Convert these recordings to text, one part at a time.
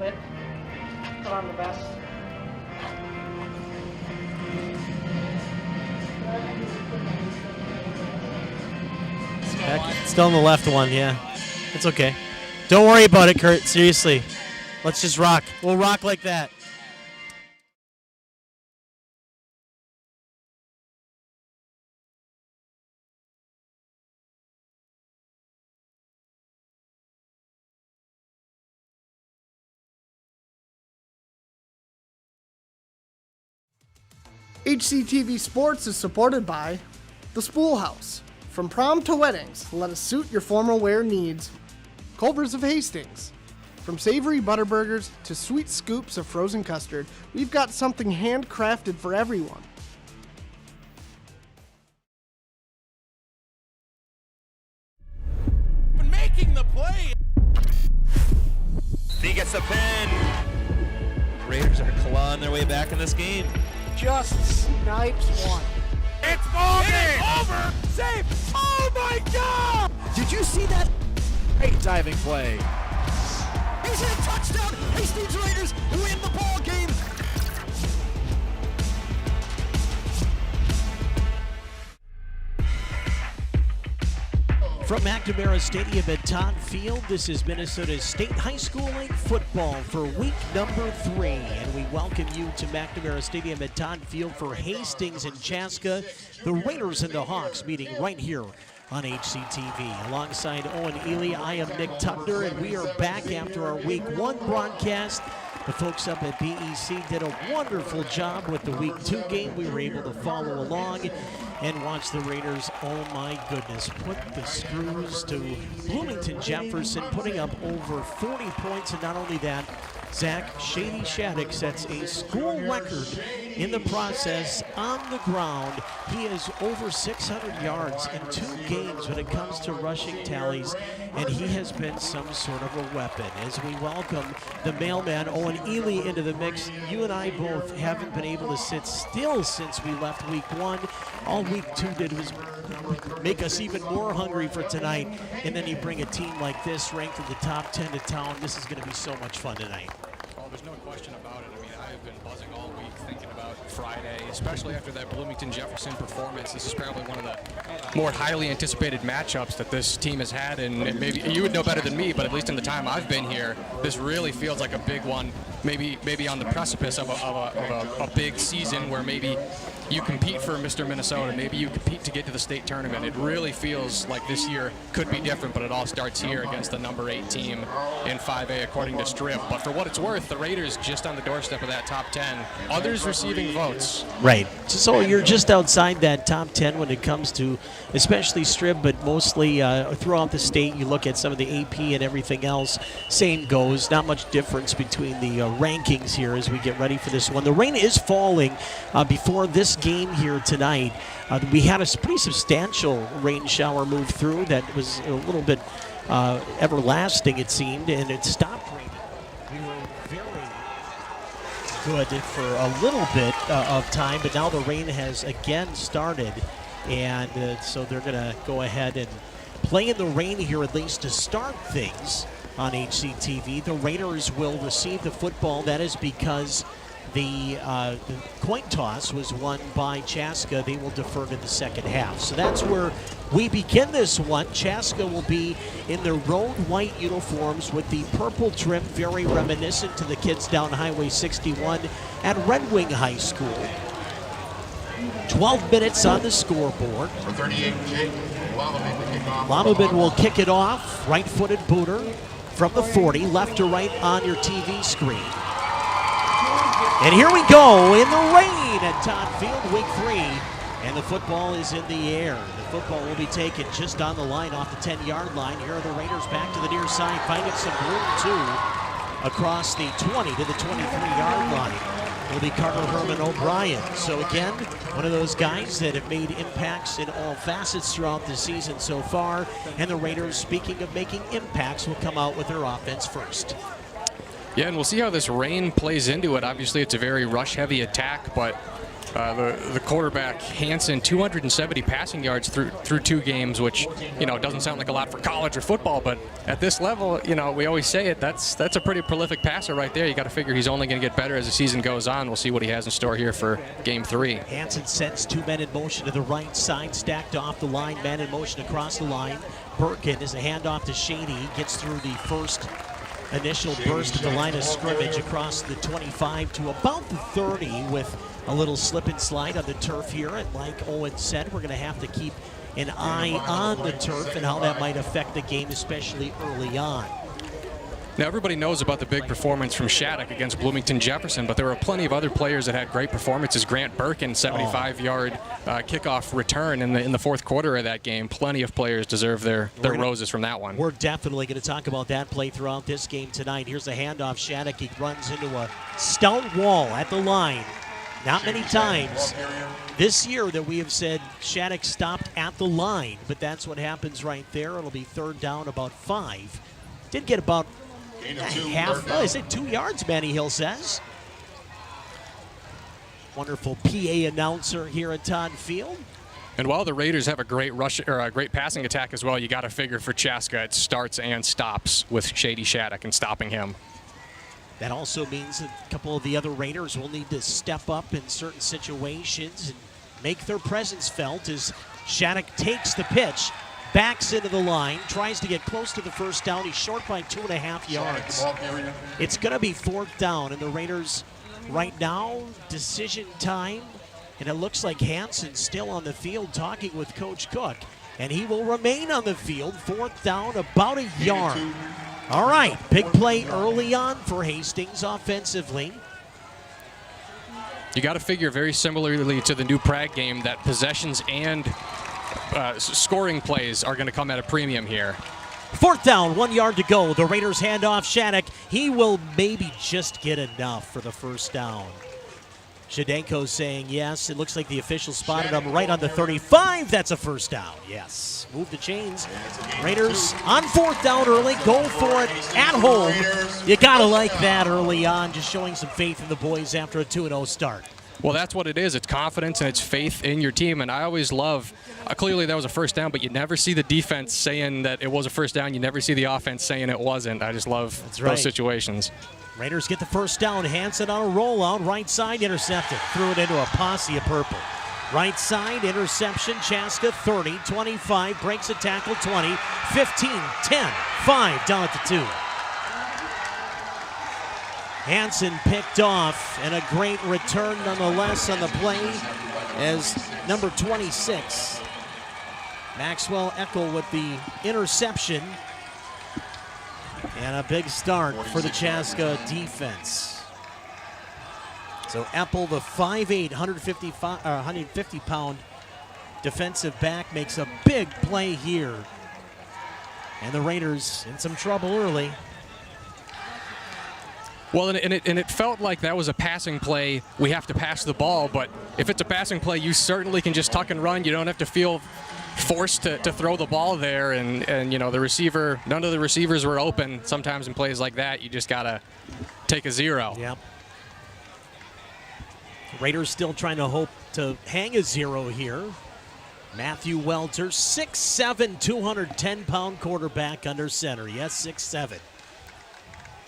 bit. Put on the vest. Still on the left one, yeah. It's okay. Don't worry about it, Kurt. Seriously. Let's just rock. We'll rock like that. HCTV Sports is supported by The Spool House. From prom to weddings, let us suit your formal wear needs. Culver's of Hastings. From savory butterburgers to sweet scoops of frozen custard, we've got something handcrafted for everyone. Making the play. He gets the pin. Raiders are clawing their way back in this game. Just snipes one. It's Morgan! It's over! Save! Oh my God! Did you see that? Great diving play. He's hit a touchdown! Hastings Raiders win the ball game! From McNamara Stadium at Todd Field, this is Minnesota State High School League football for week number 3. And we welcome you to McNamara Stadium at Todd Field for Hastings and Chaska. The Raiders and the Hawks meeting right here on HCTV. Alongside Owen Ely, I am Nick Tugner, and we are back after our week 1 broadcast. The folks up at BEC did a wonderful job with the week 2 game. We were able to follow along and watch the Raiders, oh my goodness, put the screws to Bloomington Jefferson, putting up over 40 points. And not only that, Zach Shady Shattuck sets a school record in the process on the ground. He is over 600 yards in 2 games when it comes to rushing tallies, and he has been some sort of a weapon. As we welcome the mailman, Owen Ely, into the mix, you and I both haven't been able to sit still since we left week 1. All week 2 did was make us even more hungry for tonight, and then you bring a team like this ranked in the top 10 to town. This is going to be so much fun tonight. Oh, there's no question about it. I mean, I have been buzzing all week thinking about Friday, especially after that Bloomington Jefferson performance. This is probably one of the more highly anticipated matchups that this team has had, and maybe you would know better than me, but at least in the time I've been here, this really feels like a big one, maybe on the precipice of a big season where maybe you compete for Mr. Minnesota, maybe you compete to get to the state tournament. It really feels like this year could be different, but it all starts here against the number 8 team in 5A according to Strip. But for what it's worth, the Raiders just on the doorstep of that top 10, others receiving votes. Right. So you're just outside that top 10 when it comes to especially Strip, but mostly throughout the state. You look at some of the AP and everything else, same goes. Not much difference between the rankings here as we get ready for this one. The rain is falling before this game here tonight. We had a pretty substantial rain shower move through that was a little bit everlasting, it seemed, and it stopped raining. We were very good for a little bit of time, but now the rain has again started, and so they're going to go ahead and play in the rain here, at least to start things on HCTV. The Raiders will receive the football. That is because the coin toss was won by Chaska. They will defer to the second half. So that's where we begin this one. Chaska will be in their road white uniforms with the purple trim, very reminiscent to the kids down Highway 61 at Red Wing High School. 12 minutes on the scoreboard. For 38, Jake Lamabin will kick it off. Right-footed booter from the 40, left to right on your TV screen. And here we go in the rain at Todd Field, week 3. And the football is in the air. The football will be taken just on the line off the 10-yard line. Here are the Raiders back to the near side, finding some room too across the 20 to the 23-yard line. It'll be Carter Herman O'Brien. So again, one of those guys that have made impacts in all facets throughout the season so far. And the Raiders, speaking of making impacts, will come out with their offense first. Yeah, and we'll see how this rain plays into it. Obviously, it's a very rush-heavy attack, but The quarterback, Hansen, 270 passing yards through 2 games, which, doesn't sound like a lot for college or football, but at this level, we always say it, that's a pretty prolific passer right there. You got to figure he's only going to get better as the season goes on. We'll see what he has in store here for game 3. Hansen sends 2 men in motion to the right side, stacked off the line, man in motion across the line. Birkin is a handoff to Shady, gets through the first initial burst at the line of scrimmage across the 25 to about the 30 with a little slip and slide on the turf here. And like Owen said, we're going to have to keep an eye on the turf and how that might affect the game, especially early on. Now, everybody knows about the big performance from Shattuck against Bloomington Jefferson, but there were plenty of other players that had great performances. Grant Birkin, 75-yard kickoff return in the fourth quarter of that game. Plenty of players deserve their roses from that one. We're definitely going to talk about that play throughout this game tonight. Here's a handoff. Shattuck, he runs into a stout wall at the line. Not many times this year that we have said Shattuck stopped at the line, but that's what happens right there. It'll be 3rd down, about 5. Did get about half, is it 2 yards, Manny Hill says. Wonderful PA announcer here at Todd Field. And while the Raiders have a great rush or a great passing attack as well, you got to figure for Chaska it starts and stops with Shady Shattuck and stopping him. That also means that a couple of the other Raiders will need to step up in certain situations and make their presence felt as Shattuck takes the pitch, backs into the line, tries to get close to the first down. He's short by 2.5 yards. It's going to be 4th down, and the Raiders right now, decision time, and it looks like Hansen's still on the field talking with Coach Cook, and he will remain on the field. 4th down, about a yard. All right, big play early on for Hastings offensively. You got to figure very similarly to the New Prague game that possessions and scoring plays are going to come at a premium here. 4th down, 1 yard to go. The Raiders hand off Shattuck. He will maybe just get enough for the first down. Shadenko saying yes. It looks like the official spotted him right on the 35. That's a first down. Yes. Move the chains. Raiders on 4th down early. Go for it at home. You got to like that early on, just showing some faith in the boys after a 2-0 start. Well, that's what it is. It's confidence and it's faith in your team. And I always love, clearly that was a first down, but you never see the defense saying that it was a first down. You never see the offense saying it wasn't. I just love those situations. Raiders get the first down. Hansen on a rollout. Right side, intercepted. Threw it into a posse of purple. Right side, interception. Chaska, 30, 25. Breaks a tackle, 20, 15, 10, 5. Down at the 2. Hansen picked off, and a great return nonetheless on the play as number 26. Maxwell Eckel with the interception. And a big start for the Chaska defense. So Epple, the 5'8", 150-pound defensive back, makes a big play here. And the Raiders in some trouble early. Well, and it felt like that was a passing play. We have to pass the ball, but if it's a passing play, you certainly can just tuck and run. You don't have to feel forced to throw the ball there, and the receiver, none of the receivers were open. Sometimes in plays like that, you just gotta take a 0. Yep. Raiders still trying to hope to hang a 0 here. Matthew Welter, 6'7", 210-pound quarterback under center. Yes, 6'7".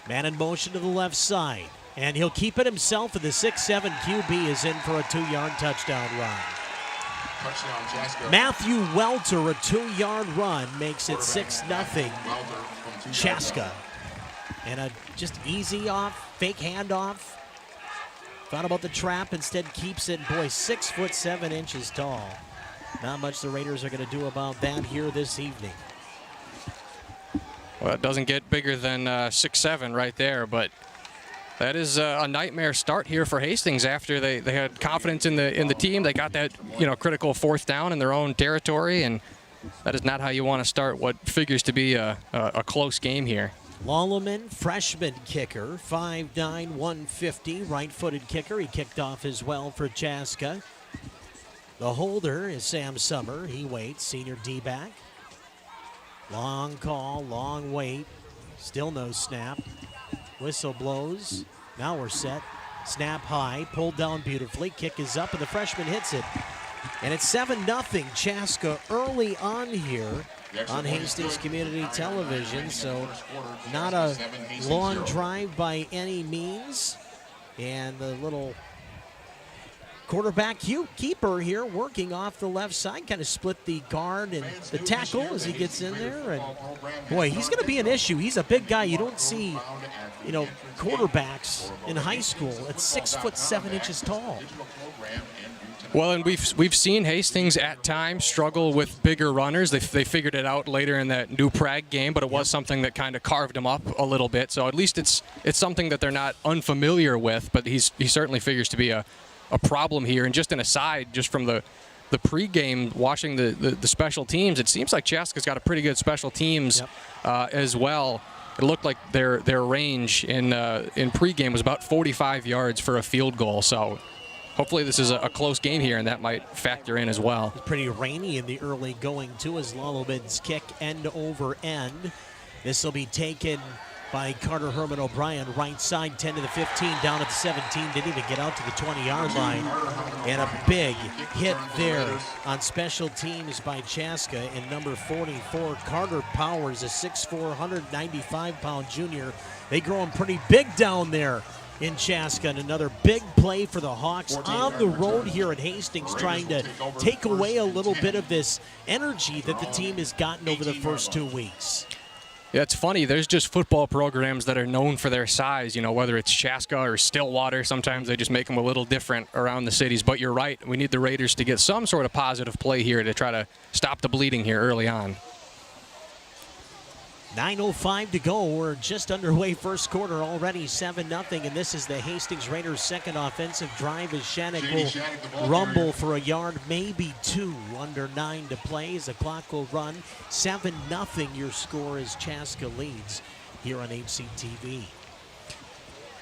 Man in motion to the left side, and he'll keep it himself, and the 6'7" QB is in for a 2-yard touchdown run. Matthew Welter, a 2-yard run, makes it 6-0 Chaska. And a just easy off, fake handoff. Thought about the trap, instead keeps it. Boy, 6'7" tall. Not much the Raiders are going to do about that here this evening. Well, it doesn't get bigger than 6'7" right there, but that is a nightmare start here for Hastings after they had confidence in the team. They got that critical 4th down in their own territory, and that is not how you want to start what figures to be a close game here. Lolleman, freshman kicker, 5'9", 150, right-footed kicker. He kicked off as well for Chaska. The holder is Sam Summer. He waits, senior D-back. Long call, long wait. Still no snap. Whistle blows. Now we're set. Snap high, pulled down beautifully. Kick is up, and the freshman hits it. And it's 7-0 Chaska early on here on Hastings Community Television. So not a long drive by any means. And the little quarterback keeper here working off the left side, kind of split the guard and the tackle as he gets in there. And boy, he's going to be an issue. He's a big guy. You don't see, quarterbacks in high school at 6'7" tall. Well, and we've seen Hastings at times struggle with bigger runners. They figured it out later in that New Prague game, but it was something that kind of carved them up a little bit. So at least it's something that they're not unfamiliar with. But he certainly figures to be a problem here. And just an aside, just from the pregame, watching the special teams, it seems like Chaska's got a pretty good special teams as well. It looked like their range in pregame was about 45 yards for a field goal. So hopefully this is a close game here, and that might factor in as well. It's pretty rainy in the early going, too, as Lolobin's kick end over end. This will be taken by Carter Herman O'Brien, right side, 10 to the 15, down at the 17, didn't even get out to the 20-yard line. And a big hit there on special teams by Chaska in number 44. Carter Powers, a 6'4", 195-pound junior. They grow him pretty big down there in Chaska, and another big play for the Hawks on the road here at Hastings, trying to take away a little bit of this energy that the team has gotten over the first 2 weeks. Yeah, it's funny. There's just football programs that are known for their size, whether it's Chaska or Stillwater. Sometimes they just make them a little different around the cities. But you're right. We need the Raiders to get some sort of positive play here to try to stop the bleeding here early on. 9:05 to go. We're just underway first quarter already, 7-0. And this is the Hastings Raiders' second offensive drive as Shattuck will rumble for a yard, maybe 2, under 9 to play as the clock will run. 7-0 your score as Chaska leads here on HCTV.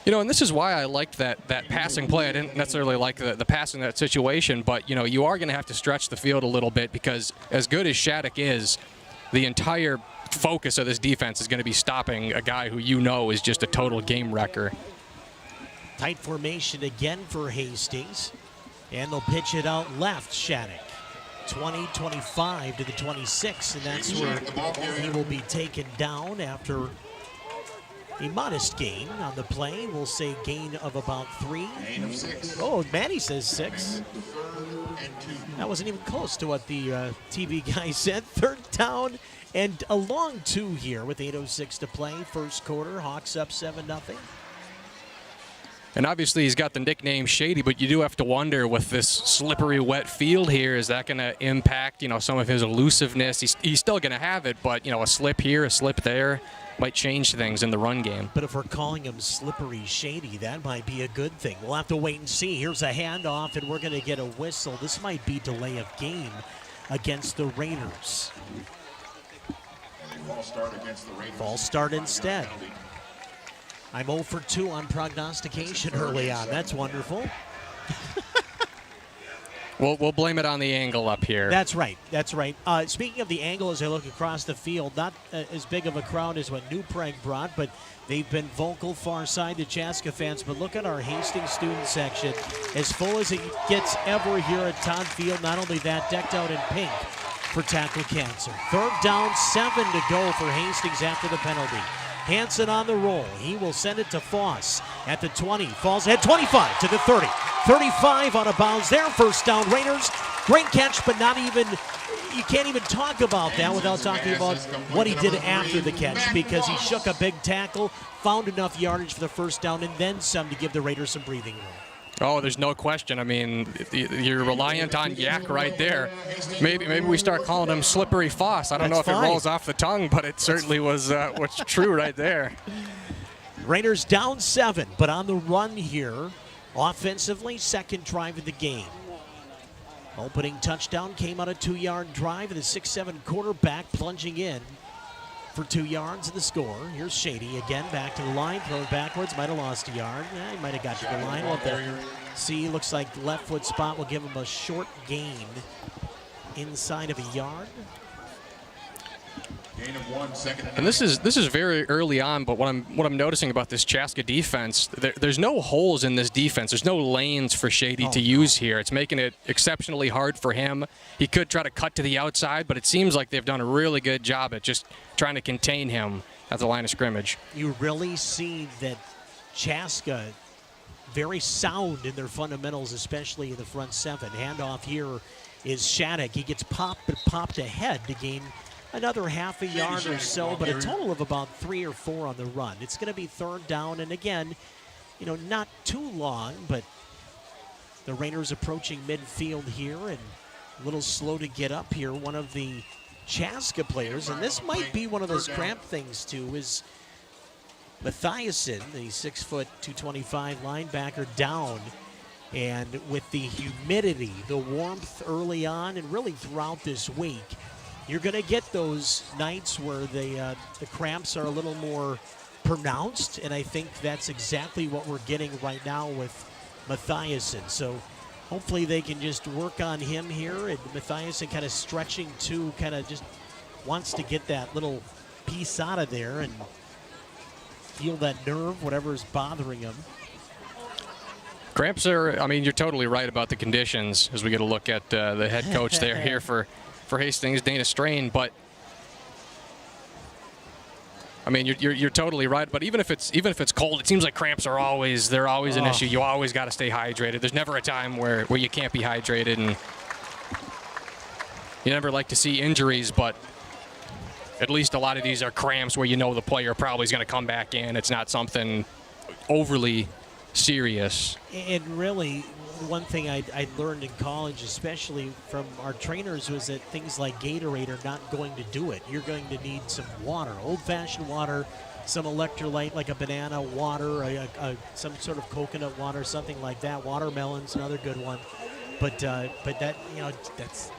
And this is why I liked that passing play. I didn't necessarily like the passing in that situation, but, you are going to have to stretch the field a little bit, because as good as Shattuck is, the entire focus of this defense is going to be stopping a guy who is just a total game wrecker. Tight formation again for Hastings, and they'll pitch it out left. Shattuck 20-25 to the 26, and that's where he will be taken down after a modest gain on the play. We'll say gain of about 3. Oh, Manny says 6. That wasn't even close to what the TV guy said. Third down and a long 2 here with 8:06 to play. First quarter, Hawks up 7-0. And obviously he's got the nickname Shady, but you do have to wonder with this slippery, wet field here, is that going to impact, some of his elusiveness? He's still going to have it, but, a slip here, a slip there might change things in the run game. But if we're calling him Slippery Shady, that might be a good thing. We'll have to wait and see. Here's a handoff, and we're going to get a whistle. This might be delay of game against the Raiders. False start instead. I'm 0 for 2 on prognostication early on. That's wonderful. We'll blame it on the angle up here. That's right. That's right. Speaking of the angle, as I look across the field, not as big of a crowd as what New Prague brought, but they've been vocal far side to Chaska fans. But look at our Hastings student section, as full as it gets ever here at Todd Field. Not only that, decked out in pink for tackle cancer. Third down, 7 to go for Hastings after the penalty. Hansen on the roll. He will send it to Foss at the 20. Falls ahead, 25 to the 30. 35 on a bounce there. First down, Raiders. Great catch, but not even, you can't even talk about that without talking about what he did after the catch, because he shook a big tackle, found enough yardage for the first down, and then some to give the Raiders some breathing room. Oh, there's no question. I mean, you're reliant on Yak right there. Maybe we start calling him Slippery Foss. I don't know if it rolls off the tongue, but it certainly was what's true right there. Raiders down 7, but on the run here. Offensively, second drive of the game. Opening touchdown came on a 2-yard drive, and the 6'7" quarterback plunging in for 2 yards in the score. Here's Shady again, back to the line, thrown backwards, might have lost a yard. He might have got to the line. We'll have to see. Looks like left foot spot will give him a short gain inside of a yard. And this is very early on, but what I'm noticing about this Chaska defense, there's no holes in this defense. There's no lanes for Shady to use here. It's making it exceptionally hard for him. He could try to cut to the outside, but it seems like they've done a really good job at just trying to contain him at the line of scrimmage. You really see that Chaska very sound in their fundamentals, especially in the front seven. Handoff here is Shattuck. He gets popped ahead to gain another half a yard or so, but a total of about 3 or 4 on the run. It's going to be third down, and again, not too long, but the Raiders approaching midfield here and a little slow to get up here. One of the Chaska players, and this might be one of those cramp things too, is Mathiasen, the 6', 225 linebacker, down. And with the humidity, the warmth early on, and really throughout this week, you're going to get those nights where the cramps are a little more pronounced, and I think that's exactly what we're getting right now with Mathiasen. So hopefully they can just work on him here, and Mathiasen kind of stretching too, kind of just wants to get that little piece out of there and feel that nerve, whatever's bothering him. Cramps are, you're totally right about the conditions as we get a look at the head coach there here for Hastings, Dana Strain, but you're totally right. But even if it's cold, it seems like cramps are always an issue. You always got to stay hydrated. There's never a time where you can't be hydrated, and you never like to see injuries, but at least a lot of these are cramps where the player probably is going to come back in. It's not something overly serious. And really, one thing I learned in college, especially from our trainers, was that things like Gatorade are not going to do it. You're going to need some water, old-fashioned water, some electrolyte like a banana water, some sort of coconut water, something like that. Watermelon's another good one. But that, that's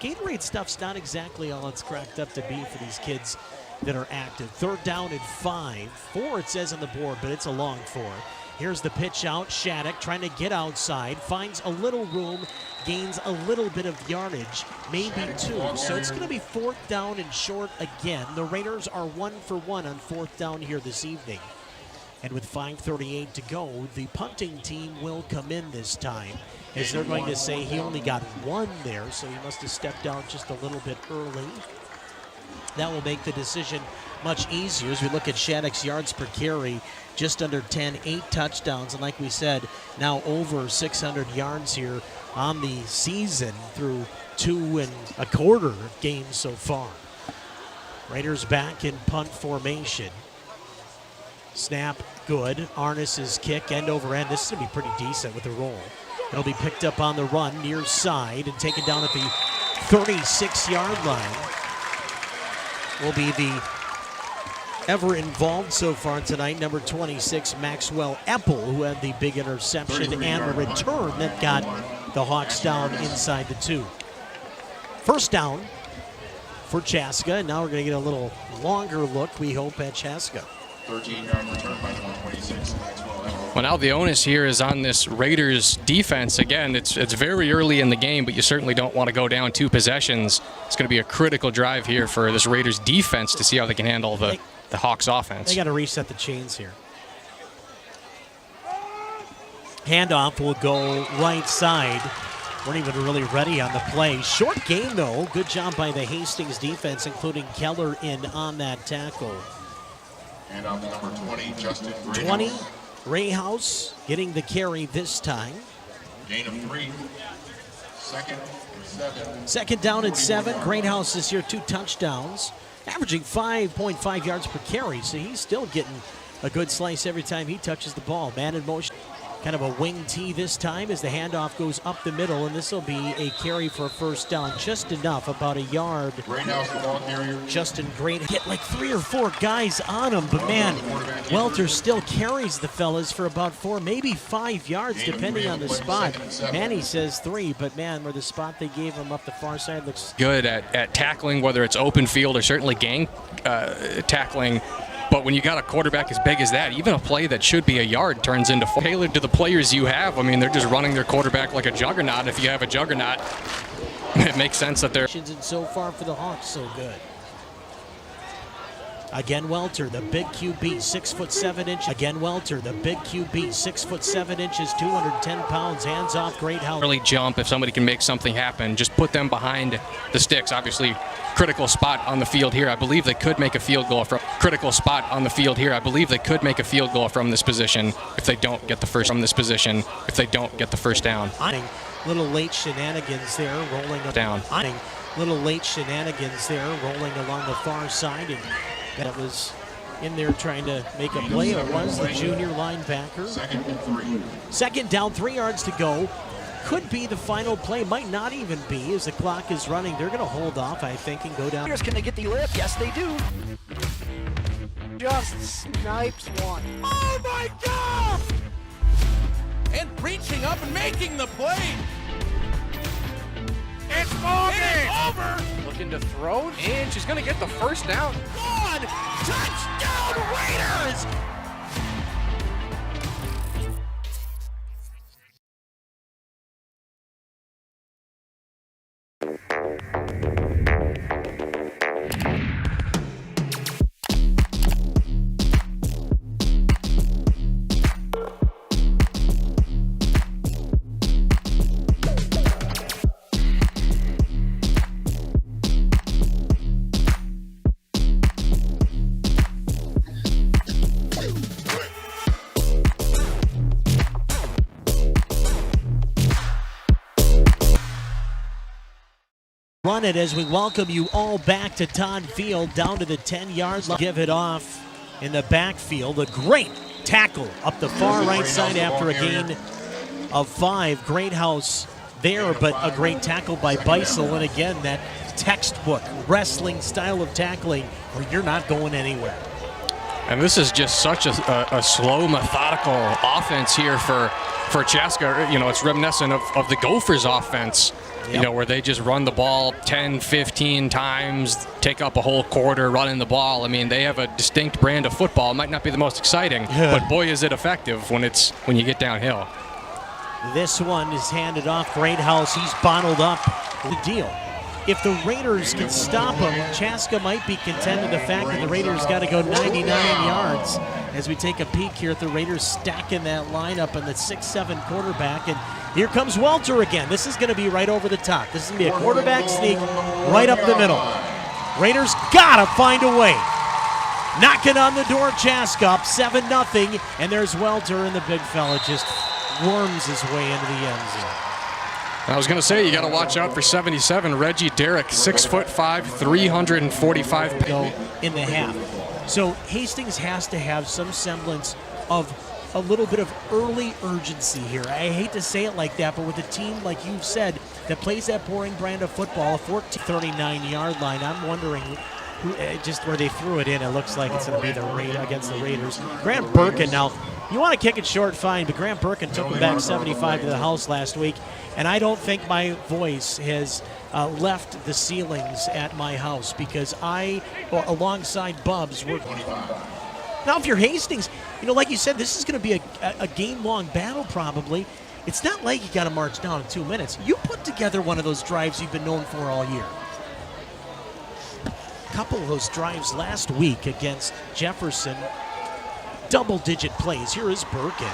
Gatorade stuff's not exactly all it's cracked up to be for these kids that are active. Third down and 5. 4 it says on the board, but it's a long 4. Here's the pitch out. Shattuck trying to get outside, finds a little room, gains a little bit of yardage, maybe 2. So it's going to be 4th down and short again. The Raiders are 1 for 1 on 4th down here this evening. And with 5:38 to go, the punting team will come in this time, as they're going to say he only got 1 there, so he must have stepped out just a little bit early. That will make the decision much easier as we look at Shattuck's yards per carry, just under 10, 8 touchdowns, and like we said, now over 600 yards here on the season through 2 1/4 games so far. Raiders back in punt formation. Snap, good. Arnes's kick, end over end. This is going to be pretty decent with the roll. It'll be picked up on the run, near side, and taken down at the 36-yard line. Will be the ever involved so far tonight, number 26, Maxwell Eppel, who had the big interception and a return that got the Hawks down inside the 2. First down for Chaska, and now we're going to get a little longer look, we hope, at Chaska. 13-yard return by 126. Well, now the onus here is on this Raiders defense. Again, it's very early in the game, but you certainly don't want to go down 2 possessions. It's going to be a critical drive here for this Raiders defense to see how they can handle the Hawks offense. They got to reset the chains here. Handoff will go right side. Weren't even really ready on the play. Short gain, though. Good job by the Hastings defense, including Keller in on that tackle. And on the number 20, Justin 20, Rayhouse getting the carry this time. Gain of 3. Second and 7. Second down and 7. Greathouse this year, 2 touchdowns, averaging 5.5 yards per carry. So he's still getting a good slice every time he touches the ball. Man in motion. Kind of a wing tee this time as the handoff goes up the middle, and this will be a carry for a first down, just enough, about a yard. Greathouse, the ball carrier. Justin Great get like 3 or 4 guys on him, but man, Welter still carries the fellas for about 4, maybe 5 yards, depending on the spot. Manny says 3, but man, where the spot they gave him up the far side looks good at tackling, whether it's open field or certainly gang tackling. But when you got a quarterback as big as that, even a play that should be a yard turns into 4. Tailored to the players you have. I mean, they're just running their quarterback like a juggernaut. If you have a juggernaut, it makes sense that they're... And so far for the Hawks, so good. Again, Welter, the big QB, 6'7" Again, Welter, the big QB, 6'7", 210 pounds, hands off, Greathouse. Really jump if somebody can make something happen. Just put them behind the sticks. Obviously, critical spot on the field here. I believe they could make a field goal from critical spot on the field here. I believe they could make a field goal from this position if they don't get the first from this position. If they don't get the first down. Little late shenanigans there, rolling down. Little late shenanigans there, rolling along the far side, and that was in there trying to make a play. It was the junior linebacker. Second down, 3 yards to go. Could be the final play, might not even be as the clock is running. They're going to hold off, I think, and go down. Can they get the lift? Yes, they do. Just snipes one. Oh my God! And reaching up and making the play. It's over. Looking to throw, and she's going to get the first down. Gone. Touchdown Raiders! Run it as we welcome you all back to Todd Field, down to the 10-yard line. Give it off in the backfield. A great tackle up the far right side after a gain of 5. Greathouse there, but a great tackle by Beisel. And again, that textbook wrestling style of tackling where you're not going anywhere. And this is just such a slow, methodical offense here for Chaska. You know, it's reminiscent of the Gophers offense. Yep. You know, where they just run the ball 10, 15 times, take up a whole quarter running the ball. I mean, they have a distinct brand of football. It might not be the most exciting, but boy, is it effective when you get downhill. This one is handed off. Greathouse, he's bottled up. The deal. If the Raiders can stop him, Chaska might be content with the fact that the Raiders got to go 99 yards. As we take a peek here at the Raiders stacking that lineup and the 6'7" quarterback. And here comes Welter again. This is going to be right over the top. This is going to be a quarterback sneak right up the middle. Raiders got to find a way. Knocking on the door, Chaska up 7-0. And there's Welter, and the big fella just worms his way into the end zone. I was going to say, you got to watch out for 77, Reggie Derrick, 6'5", 345 pounds. Go in the half. So Hastings has to have some semblance of a little bit of early urgency here. I hate to say it like that, but with a team, like you've said, that plays that boring brand of football, a 39-yard line, I'm wondering just where they threw it in. It looks like it's going to be against the Raiders. Grant Birkin, now, you want to kick it short, fine, but Grant Birkin took him back 75 to the house last week, and I don't think my voice has left the ceilings at my house because alongside Bubs, we're... Now, if you're Hastings, you know, like you said, this is going to be a game-long battle probably. It's not like you got to march down in 2 minutes. You put together one of those drives you've been known for all year. A couple of those drives last week against Jefferson, double-digit plays. Here is Birkin.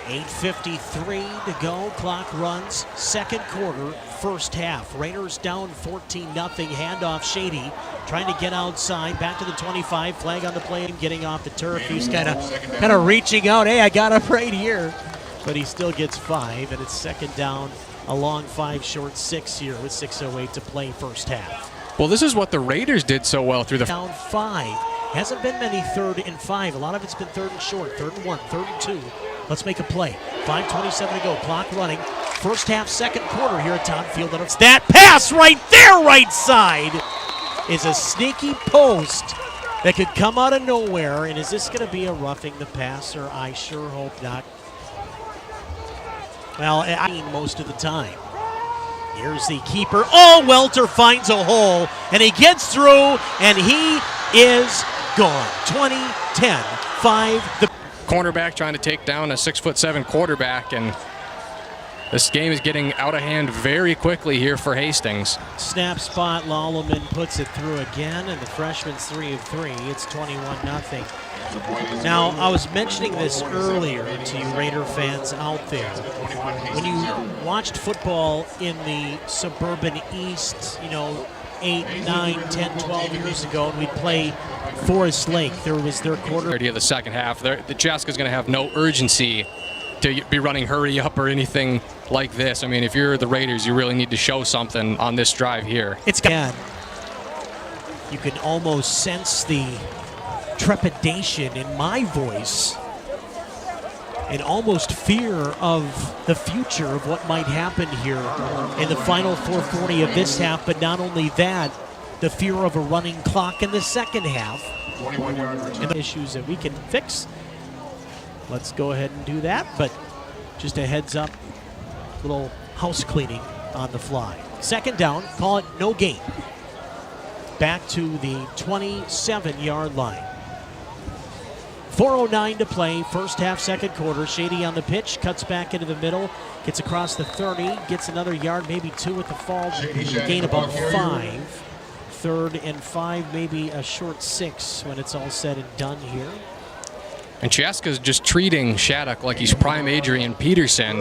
8:53 to go. Clock runs. Second quarter, first half. Raiders down 14-0. Handoff Shady trying to get outside. Back to the 25. Flag on the play and getting off the turf. He's kind of reaching out. Hey, I got him right here. But he still gets 5, and it's second down, a long 5, short 6 here with 6:08 to play first half. Well, this is what the Raiders did so well through the... Down 5. Hasn't been many 3rd and 5. A lot of it's been 3rd and short. 3rd and 1, 3rd and 2. Let's make a play. 5:27 to go. Clock running. First half, second quarter here at Todd Field. And it's that pass right there, right side, is a sneaky post that could come out of nowhere. And is this going to be a roughing the passer? I sure hope not. Well, I mean most of the time. Here's the keeper. Oh, Welter finds a hole, and he gets through, and he is gone. 20-10, 5. The cornerback trying to take down a 6'7" quarterback, and This game is getting out of hand very quickly here for Hastings. Snap spot, Lolleman puts it through again, and the freshman's 3 of 3. It's 21-0. Now, I was mentioning this earlier to you Raider fans out there. When you watched football in the suburban East, 8, 9, 10, 12 years ago, and we'd play Forest Lake, there was their quarter. Of the second half, the Chaska's going to have no urgency to be running hurry up or anything like this. I mean, if you're the Raiders, you really need to show something on this drive here. It's bad. You can almost sense the trepidation in my voice and almost fear of the future of what might happen here in the final 4:40 of this half. But not only that, the fear of a running clock in the second half. And the issues that we can fix. Let's go ahead and do that, but just a heads up, little house cleaning on the fly. Second down, call it no gain. Back to the 27-yard line. 4:09 to play, first half, second quarter. Shady on the pitch, cuts back into the middle, gets across the 30, gets another yard, maybe 2 with the fall, gain about 5. 3rd and 5, maybe a short 6 when it's all said and done here. And Chaska's just treating Shattuck like he's prime Adrian Peterson,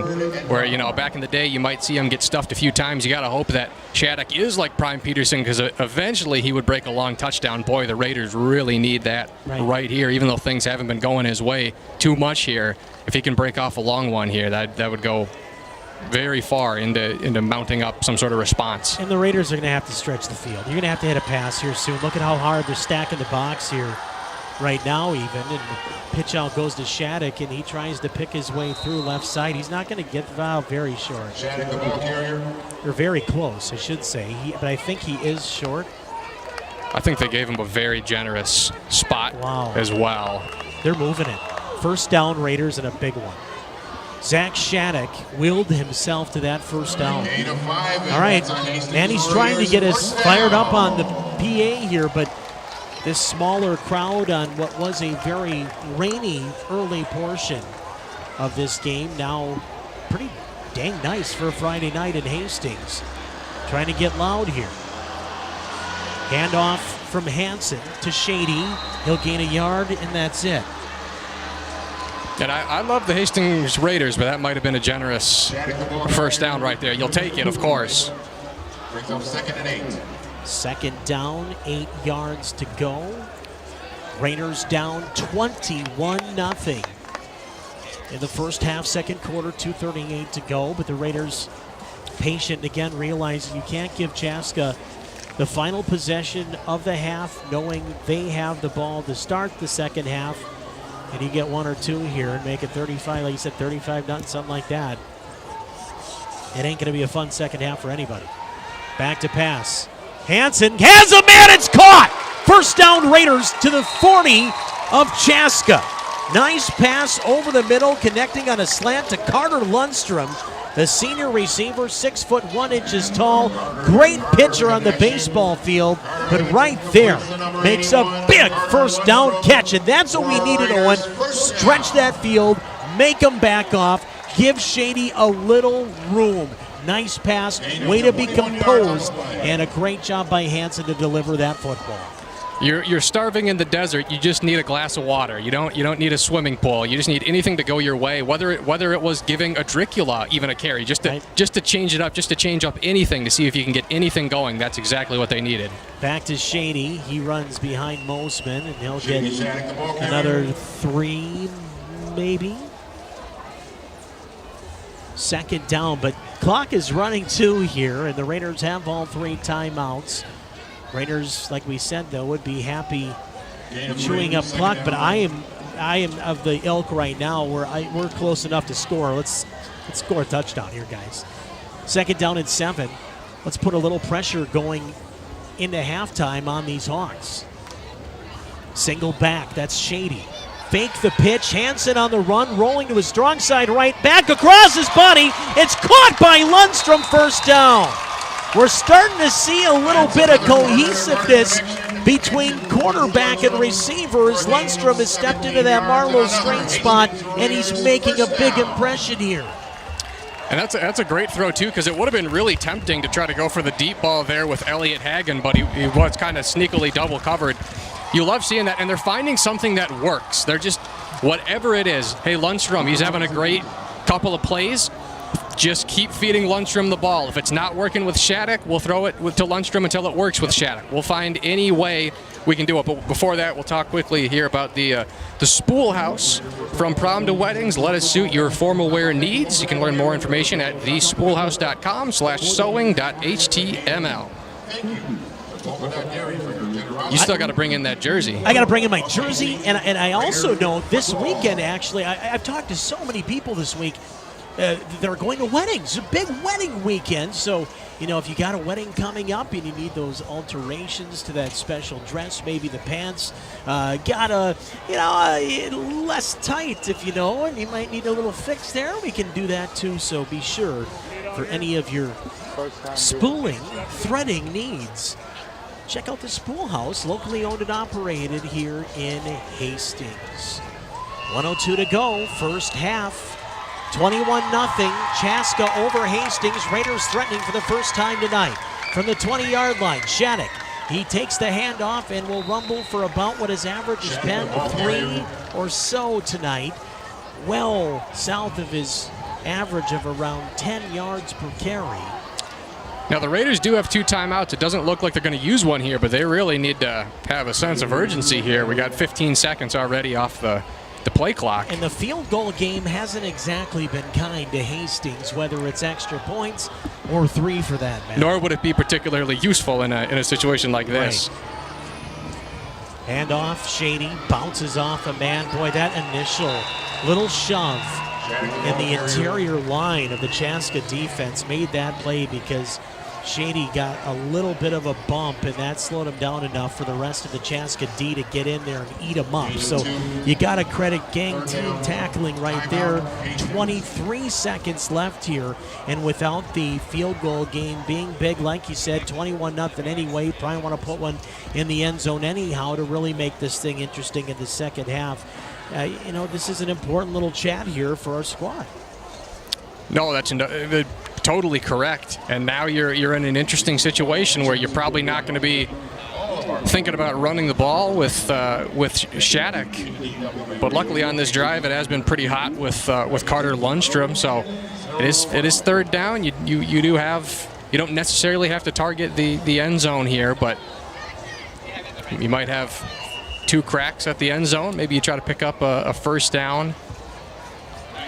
where, back in the day you might see him get stuffed a few times. You got to hope that Shattuck is like prime Peterson, because eventually he would break a long touchdown. Boy, the Raiders really need that right here, even though things haven't been going his way too much here. If he can break off a long one here, that would go very far into mounting up some sort of response. And the Raiders are going to have to stretch the field. You're going to have to hit a pass here soon. Look at how hard they're stacking the box here right now even. And the pitch out goes to Shattuck, and he tries to pick his way through left side. He's not going to get the foul very short. Shattuck, the ball carrier. They're very close, I should say. But I think he is short. I think they gave him a very generous spot as well. They're moving it. First down, Raiders, and a big one. Zach Shattuck willed himself to that first down. All right, and he's trying to get us fired up on the PA here, but this smaller crowd on what was a very rainy early portion of this game, now pretty dang nice for a Friday night in Hastings. Trying to get loud here. Handoff from Hansen to Shady. He'll gain a yard, and that's it. And I love the Hastings Raiders, but that might have been a generous first down right there. You'll take it, of course. Brings up 2nd and 8. Second down, 8 yards to go. Raiders down 21-0 in the first half, second quarter, 2:38 to go. But the Raiders patient again, realizing you can't give Chaska the final possession of the half, knowing they have the ball to start the second half. And you get 1 or 2 here and make it 35, like you said, 35-0, something like that. It ain't going to be a fun second half for anybody. Back to pass. Hansen has a man, it's caught! First down, Raiders to the 40 of Chaska. Nice pass over the middle, connecting on a slant to Carter Lundstrom. The senior receiver, 6 foot 1 inches tall, great pitcher on the baseball field, but right there makes a big first down catch, and that's what we needed, Owen. Stretch that field, make them back off, give Shady a little room. Nice pass, way to be composed, and a great job by Hansen to deliver that football. You're starving in the desert. You just need a glass of water. You don't need a swimming pool. You just need anything to go your way. Whether it was giving Adricula even a carry, just to change it up, just to change up anything to see if you can get anything going. That's exactly what they needed. Back to Shady. He runs behind Mosman, and he'll get another 3, maybe. Second down, but clock is running 2 here, and the Raiders have all 3 timeouts. Raiders, like we said, though, would be happy chewing up clock, but I am of the ilk right now where we're close enough to score. Let's score a touchdown here, guys. Second down and 7. Let's put a little pressure going into halftime on these Hawks. Single back, that's Shady. Fake the pitch, Hansen on the run, rolling to his strong side right, back across his body. It's caught by Lundstrom, first down. We're starting to see a little bit of cohesiveness between quarterback and receiver as Lundstrom has stepped into that Marlowe straight spot, and he's making a big impression here. And that's a great throw, too, because it would have been really tempting to try to go for the deep ball there with Elliott Hagen, but he was kind of sneakily double covered. You love seeing that, and they're finding something that works. They're just, whatever it is, hey, Lundstrom, he's having a great couple of plays. Just keep feeding Lundstrom the ball. If it's not working with Shattuck, we'll throw it to Lundstrom until it works with Shattuck. We'll find any way we can do it. But before that, we'll talk quickly here about the Spool House. From prom to weddings, let us suit your formal wear needs. You can learn more information at thespoolhouse.com/sewing.html. You still got to bring in that jersey. I got to bring in my jersey, and I also know this weekend, actually, I've talked to so many people this week. They're going to weddings, a big wedding weekend. So, if you got a wedding coming up and you need those alterations to that special dress, maybe the pants got less tight, and you might need a little fix there, we can do that too. So be sure for any of your spooling, threading needs, check out the Spool House, locally owned and operated here in Hastings. 1:02 to go, first half. 21-0, Chaska over Hastings. Raiders threatening for the first time tonight. From the 20-yard line, Shattuck. He takes the handoff and will rumble for about what his average has been, 3 or so tonight. Well south of his average of around 10 yards per carry. Now, the Raiders do have 2 timeouts. It doesn't look like they're going to use one here, but they really need to have a sense of urgency here. We got 15 seconds already off the play clock. And the field goal game hasn't exactly been kind to Hastings, whether it's extra points or 3 for that matter. Nor would it be particularly useful in a situation like this. Right. Handoff, Shady bounces off a man. Boy, that initial little shove in the interior line of the Chaska defense made that play because Shady got a little bit of a bump, and that slowed him down enough for the rest of the Chaska D to get in there and eat him up. So you got to credit gang team tackling right there. 23 seconds left here, and without the field goal game being big, like you said, 21-0 anyway. Probably want to put one in the end zone anyhow to really make this thing interesting in the second half. This is an important little chat here for our squad. No, that's totally correct. And now you're in an interesting situation where you're probably not going to be thinking about running the ball with Shattuck. But luckily on this drive, it has been pretty hot with Carter Lundstrom. So it is third down. You don't necessarily have to target the end zone here, but you might have 2 cracks at the end zone. Maybe you try to pick up a first down.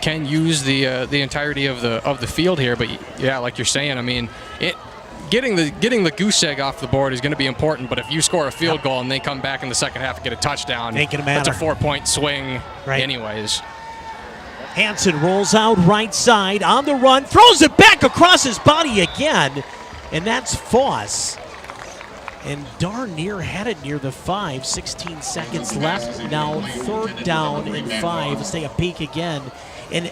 Can use the entirety of the field here, but yeah, like you're saying, I mean, getting the goose egg off the board is going to be important. But if you score a field goal and they come back in the second half and get a touchdown, that's a 4-point swing, right? Anyways. Hansen rolls out right side on the run, throws it back across his body again, and that's Foss. And darn near had it near the 5. 16 seconds left. Now third down and 5. Let's take a peek again. And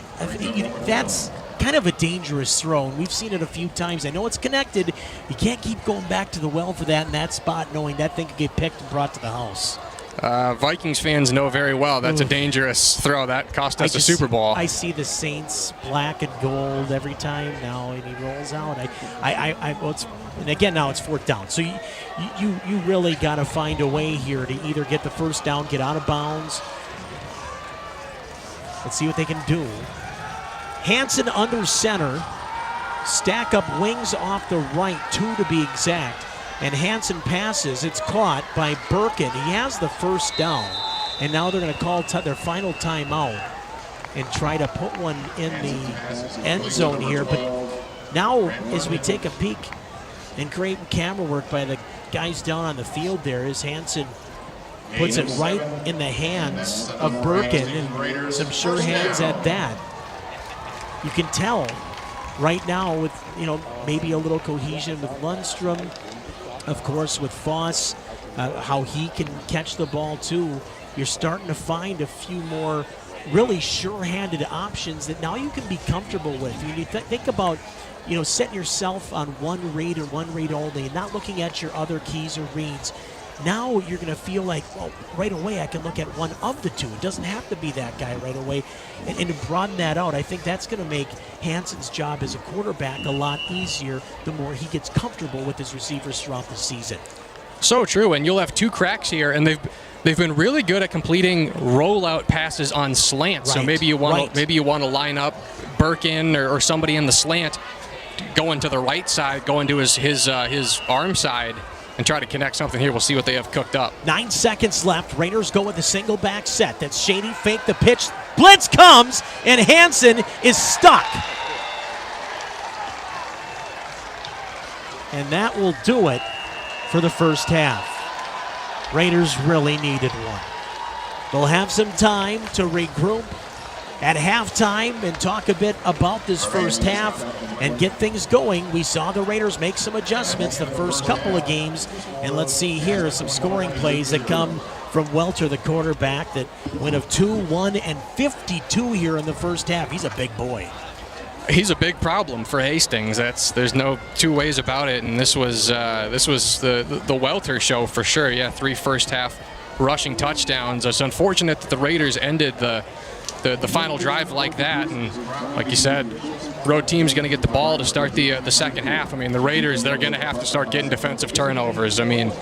that's kind of a dangerous throw. And we've seen it a few times. I know it's connected. You can't keep going back to the well for that in that spot, knowing that thing could get picked and brought to the house. Vikings fans know very well that's a dangerous throw. That cost us a Super Bowl. I see the Saints black and gold every time now, and he rolls out. And again, now it's fourth down. So you really got to find a way here to either get the first down, get out of bounds. Let's see what they can do. Hansen under center. Stack up wings off the right, 2 to be exact. And Hansen passes. It's caught by Birkin. He has the first down. And now they're going to call their final timeout and try to put one in the end zone here. But now, as we take a peek and great camera work by the guys down on the field there, as Hansen puts it right in the hands of Birkin, and some sure hands at that. You can tell right now with, maybe a little cohesion with Lundstrom, of course with Foss, how he can catch the ball too. You're starting to find a few more really sure-handed options that now you can be comfortable with. When you think about, setting yourself on one read and one read only and not looking at your other keys or reads, now you're going to feel like, well, right away I can look at one of the two. It doesn't have to be that guy right away. And to broaden that out, I think that's going to make Hansen's job as a quarterback a lot easier the more he gets comfortable with his receivers throughout the season. So true, and you'll have two cracks here, and they've been really good at completing rollout passes on slants. Right. So maybe you want to line up Birkin or somebody in the slant, going to the right side, going to his arm side, and try to connect something here. We'll see what they have cooked up. 9 seconds left. Raiders go with a single back set. That's Shady, fake the pitch. Blitz comes, and Hansen is stuck. And that will do it for the first half. Raiders really needed one. They'll have some time to regroup at halftime and talk a bit about this first half and get things going. We saw the Raiders make some adjustments the first couple of games, and let's see here some scoring plays that come from Welter, the quarterback, that went of 2-1 and 52 here in the first half. He's a big boy. He's a big problem for Hastings. There's no two ways about it. And this was the Welter show for sure. Yeah, 3 first half rushing touchdowns. It's unfortunate that the Raiders ended the final drive like that. And like you said, road team's going to get the ball to start the second half. I mean, the Raiders, they're going to have to start getting defensive turnovers. I mean,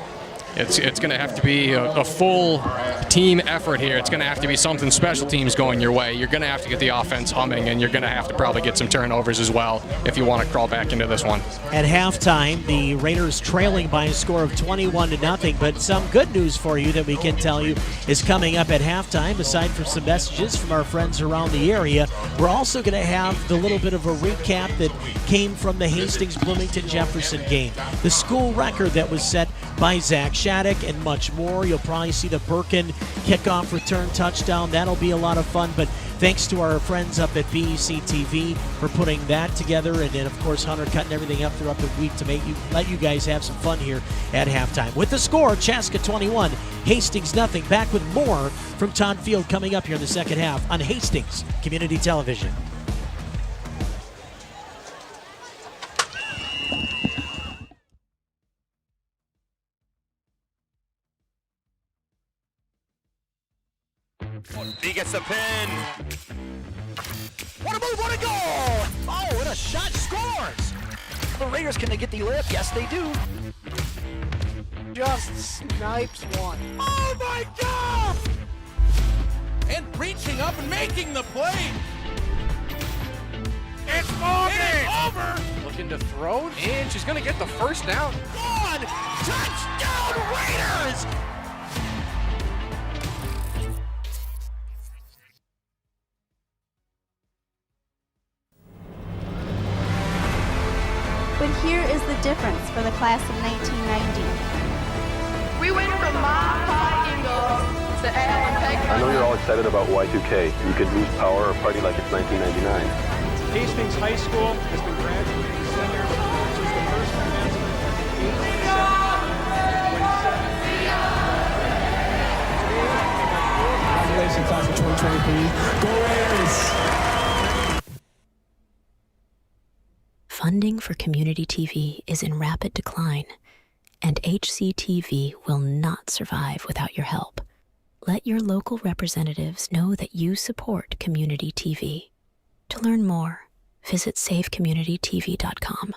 it's going to have to be a full team effort here. It's going to have to be something special teams going your way. You're going to have to get the offense humming, and you're going to have to probably get some turnovers as well if you want to crawl back into this one. At halftime, the Raiders trailing by a score of 21-0, but some good news for you that we can tell you is coming up at halftime. Aside from some messages from our friends around the area, we're also going to have the little bit of a recap that came from the Hastings-Bloomington-Jefferson game. The school record that was set by Zach Shattuck and much more. You'll probably see the Birkin kickoff return touchdown. That'll be a lot of fun, but thanks to our friends up at HCTV for putting that together, and then of course Hunter cutting everything up throughout the week to let you guys have some fun here at halftime. With the score, Chaska 21, Hastings 0. Back with more from Todd Field coming up here in the second half on Hastings Community Television. He gets the pin. What a move, what a goal! Oh, what a shot, scores! The Raiders, can they get the lift? Yes, they do. Just snipes one. Oh my God! And reaching up and making the play. It's moving! It's over! Looking to throw, and she's going to get the first down. Gone! Touchdown, Raiders! But here is the difference for the class of 1990. We went from mile high Eagles to Al and Peg. I know you're all excited about Y2K. You could lose power or party like it's 1999. Hastings High School has been graduating seniors since the first commencement in 1870. Congratulations, class of 2023. Go Raiders! Funding for community TV is in rapid decline, and HCTV will not survive without your help. Let your local representatives know that you support community TV. To learn more, visit savecommunitytv.com.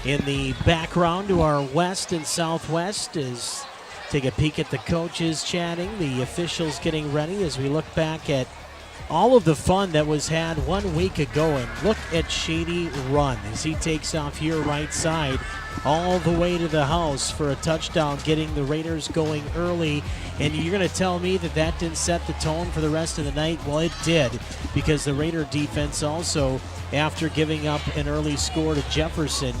In the background to our west and southwest is take a peek at the coaches chatting, the officials getting ready as we look back at all of the fun that was had 1 week ago. And look at Shady run as he takes off here right side all the way to the house for a touchdown, getting the Raiders going early. And you're going to tell me that that didn't set the tone for the rest of the night? Well, it did, because the Raider defense also, after giving up an early score to Jefferson,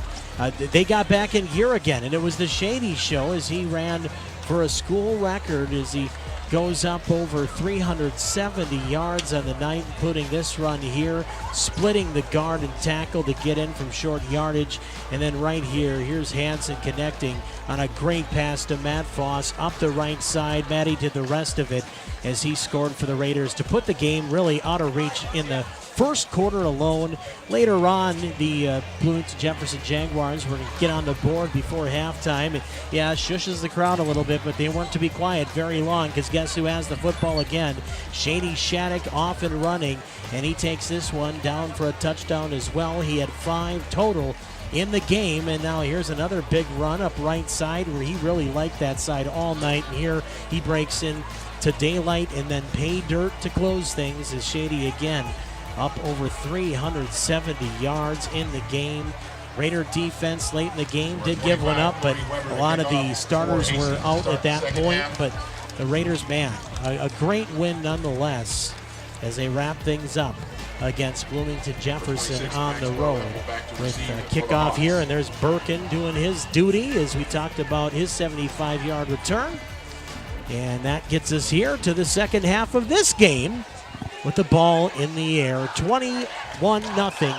they got back in gear again. And it was the Shady show as he ran for a school record as he goes up over 370 yards on the night, including this run here, splitting the guard and tackle to get in from short yardage. And then right here, here's Hansen connecting on a great pass to Matt Foss up the right side. Matty did the rest of it as he scored for the Raiders to put the game really out of reach in the first quarter alone. Later on, the Bloomington Jefferson Jaguars were going to get on the board before halftime. And yeah, shushes the crowd a little bit, but they weren't to be quiet very long, because guess who has the football again? Shady Shattuck off and running, and he takes this one down for a touchdown as well. He had 5 total in the game, and now here's another big run up right side where he really liked that side all night. And here he breaks in to daylight and then pay dirt to close things as Shady again up over 370 yards in the game. Raider defense late in the game did give one up, but a lot of the starters were out at that point. But the Raiders, man, a great win nonetheless as they wrap things up against Bloomington Jefferson on the road. With kickoff here, and there's Birkin doing his duty as we talked about his 75-yard return. And that gets us here to the second half of this game, with the ball in the air. 21-0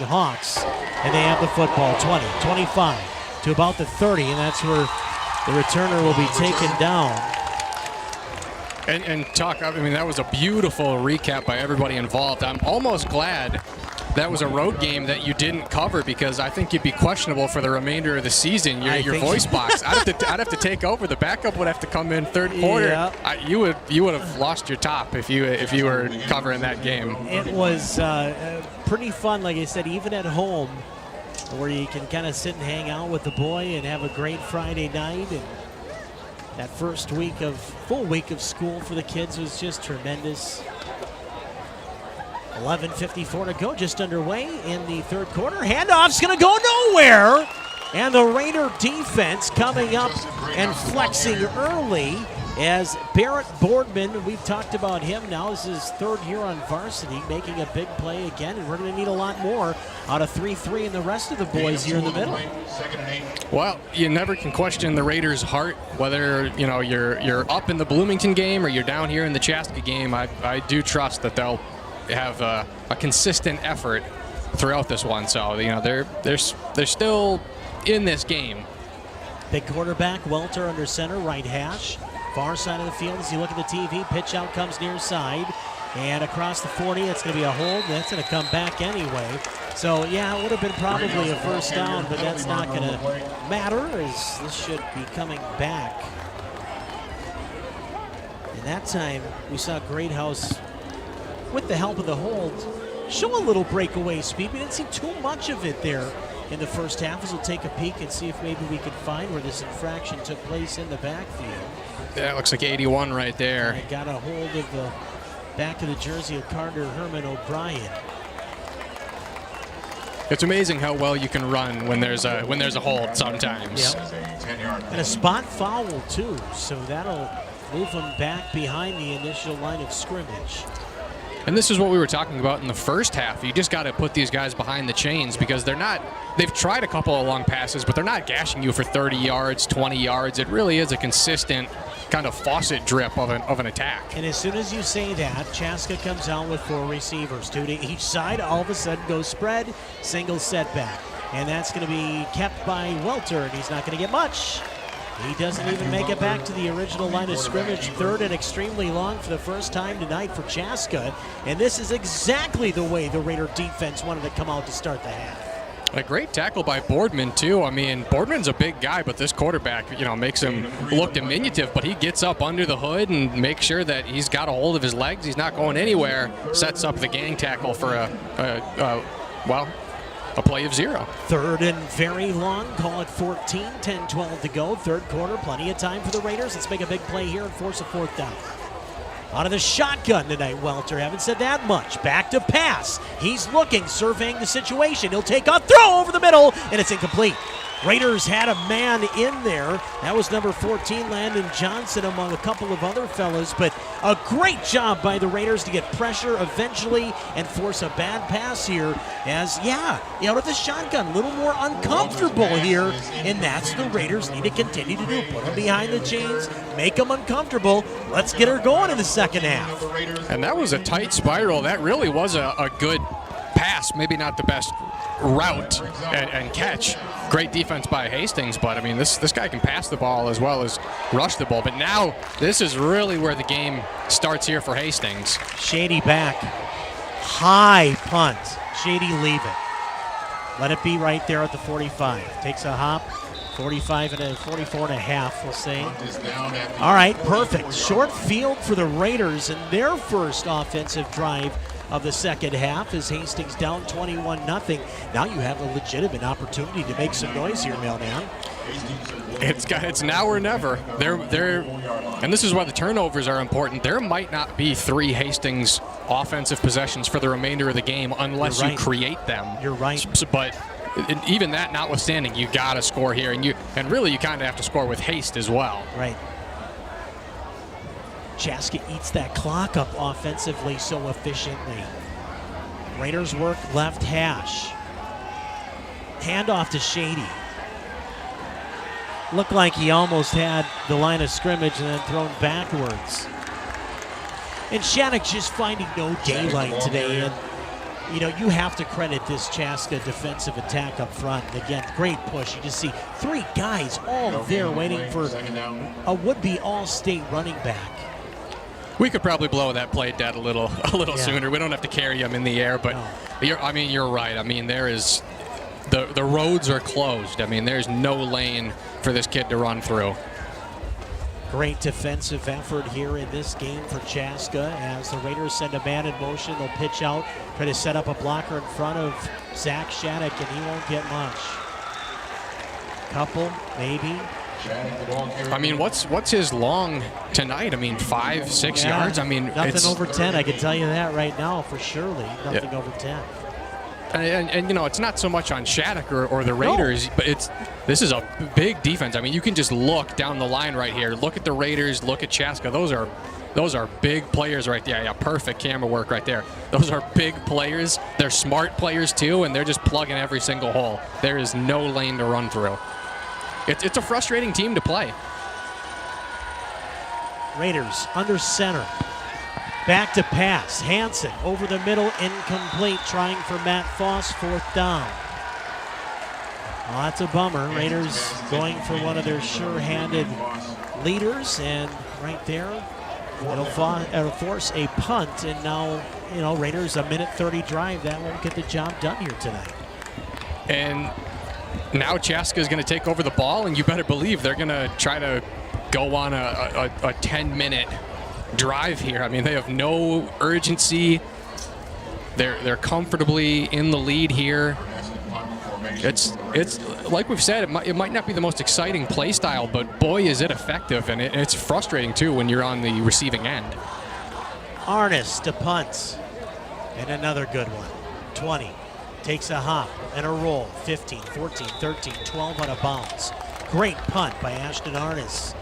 Hawks, and they have the football. 20, 25 to about the 30, and that's where the returner will be taken down. And talk, I mean, that was a beautiful recap by everybody involved. I'm almost glad that was a road game that you didn't cover, because I think you'd be questionable for the remainder of the season. Your voice box. I'd have to take over. The backup would have to come in third quarter. Yeah. You would have lost your top if you were covering that game. It was pretty fun, like I said, even at home, where you can kind of sit and hang out with the boy and have a great Friday night. And that first full week of school for the kids was just tremendous. 11:54 to go, just underway in the third quarter. Handoff's going to go nowhere. And the Raider defense coming up and flexing early as Barrett Boardman, we've talked about him now. This is his third year on varsity, making a big play again. And we're going to need a lot more out of 3-3 and the rest of the boys here in the middle. Well, you never can question the Raiders' heart, whether you're up in the Bloomington game or you're down here in the Chaska game. I do trust that they'll have a consistent effort throughout this one. So they're still in this game. Big quarterback Welter under center, right hash, far side of the field. As you look at the TV, pitch out comes near side, and across the 40, it's going to be a hold. That's going to come back anyway. So yeah, it would have been probably a first down, but that's not going to matter, as this should be coming back. And that time we saw Greathouse, with the help of the hold, show a little breakaway speed. We didn't see too much of it there in the first half, as we'll take a peek and see if maybe we could find where this infraction took place in the backfield. That looks like 81 right there. And got a hold of the back of the jersey of Carter Herman O'Brien. It's amazing how well you can run when there's a hold sometimes. Yep. And a spot foul too, so that'll move them back behind the initial line of scrimmage. And this is what we were talking about in the first half. You just got to put these guys behind the chains, because they've tried a couple of long passes, but they're not gashing you for 30 yards, 20 yards. It really is a consistent kind of faucet drip of an attack. And as soon as you say that, Chaska comes out with 4 receivers, 2 to each side. All of a sudden goes spread, single setback. And that's going to be kept by Welter, and he's not going to get much. He doesn't even make it back to the original line of scrimmage. Third and extremely long for the first time tonight for Chaska. And this is exactly the way the Raider defense wanted to come out to start the half. A great tackle by Boardman, too. I mean, Boardman's a big guy, but this quarterback, makes him look diminutive. But he gets up under the hood and makes sure that he's got a hold of his legs. He's not going anywhere. Sets up the gang tackle for a play of 0. Third and very long, call it 14, 10-12 to go. Third quarter, plenty of time for the Raiders. Let's make a big play here and force a 4th down. Out of the shotgun tonight, Welter. Haven't said that much. Back to pass. He's looking, surveying the situation. He'll take a throw over the middle, and it's incomplete. Raiders had a man in there. That was number 14, Landon Johnson, among a couple of other fellas. But a great job by the Raiders to get pressure eventually and force a bad pass here. As, out of the shotgun, a little more uncomfortable here. And that's what the Raiders need to continue to do. Put them behind the chains, make them uncomfortable. Let's get her going in the second half. And that was a tight spiral. That really was a good pass. Maybe not the best route and catch. Great defense by Hastings, but I mean, this guy can pass the ball as well as rush the ball. But now this is really where the game starts here for Hastings. Shady back. High punt. Shady leave it. Let it be right there at the 45. Takes a hop. 45 and a 44 and a half, we'll say. All right, perfect. Short field for the Raiders in their first offensive drive of the second half as Hastings down 21-0. Now you have a legitimate opportunity to make some noise here, Mailman. It's now or never. And this is why the turnovers are important. There might not be 3 Hastings offensive possessions for the remainder of the game unless you create them. You're right. But even that notwithstanding, you got to score here, and really you kind of have to score with haste as well. Right. Chaska eats that clock up offensively so efficiently. Raiders work left hash. Handoff to Shady. Looked like he almost had the line of scrimmage and then thrown backwards. And Shattuck just finding no daylight today. And, you have to credit this Chaska defensive attack up front. And again, great push. You just see 3 guys all there waiting for a would-be all-state running back. We could probably blow that play dead a little sooner. We don't have to carry him in the air, but you're right. I mean, there is the roads are closed. I mean, there's no lane for this kid to run through. Great defensive effort here in this game for Chaska as the Raiders send a man in motion. They'll pitch out, try to set up a blocker in front of Zach Shattuck, and he won't get much. Couple, maybe. I mean, what's his long tonight? I mean, 5-6 yards? I mean, nothing over 10. I can tell you that right now for surely. Nothing over 10. And it's not so much on Shattuck or the Raiders, but this is a big defense. I mean, you can just look down the line right here. Look at the Raiders. Look at Chaska. Those are big players right there. Yeah, perfect camera work right there. Those are big players. They're smart players too, and they're just plugging every single hole. There is no lane to run through. It's a frustrating team to play. Raiders under center. Back to pass. Hansen over the middle, incomplete. Trying for Matt Foss, 4th down. Well, that's a bummer. Raiders going for one of their sure-handed leaders, and right there, it'll force a punt. And now, Raiders a minute 30 drive. That won't get the job done here tonight. And now Chaska is going to take over the ball, and you better believe they're going to try to go on a 10-minute drive here. I mean, they have no urgency. They're comfortably in the lead here. It's like we've said, it might not be the most exciting play style, but boy, is it effective, and it's frustrating too when you're on the receiving end. Arnis to punt, and another good one. 20. Takes a hop and a roll. 15, 14, 13, 12 out of bounds. Great punt by Ashton Arnis.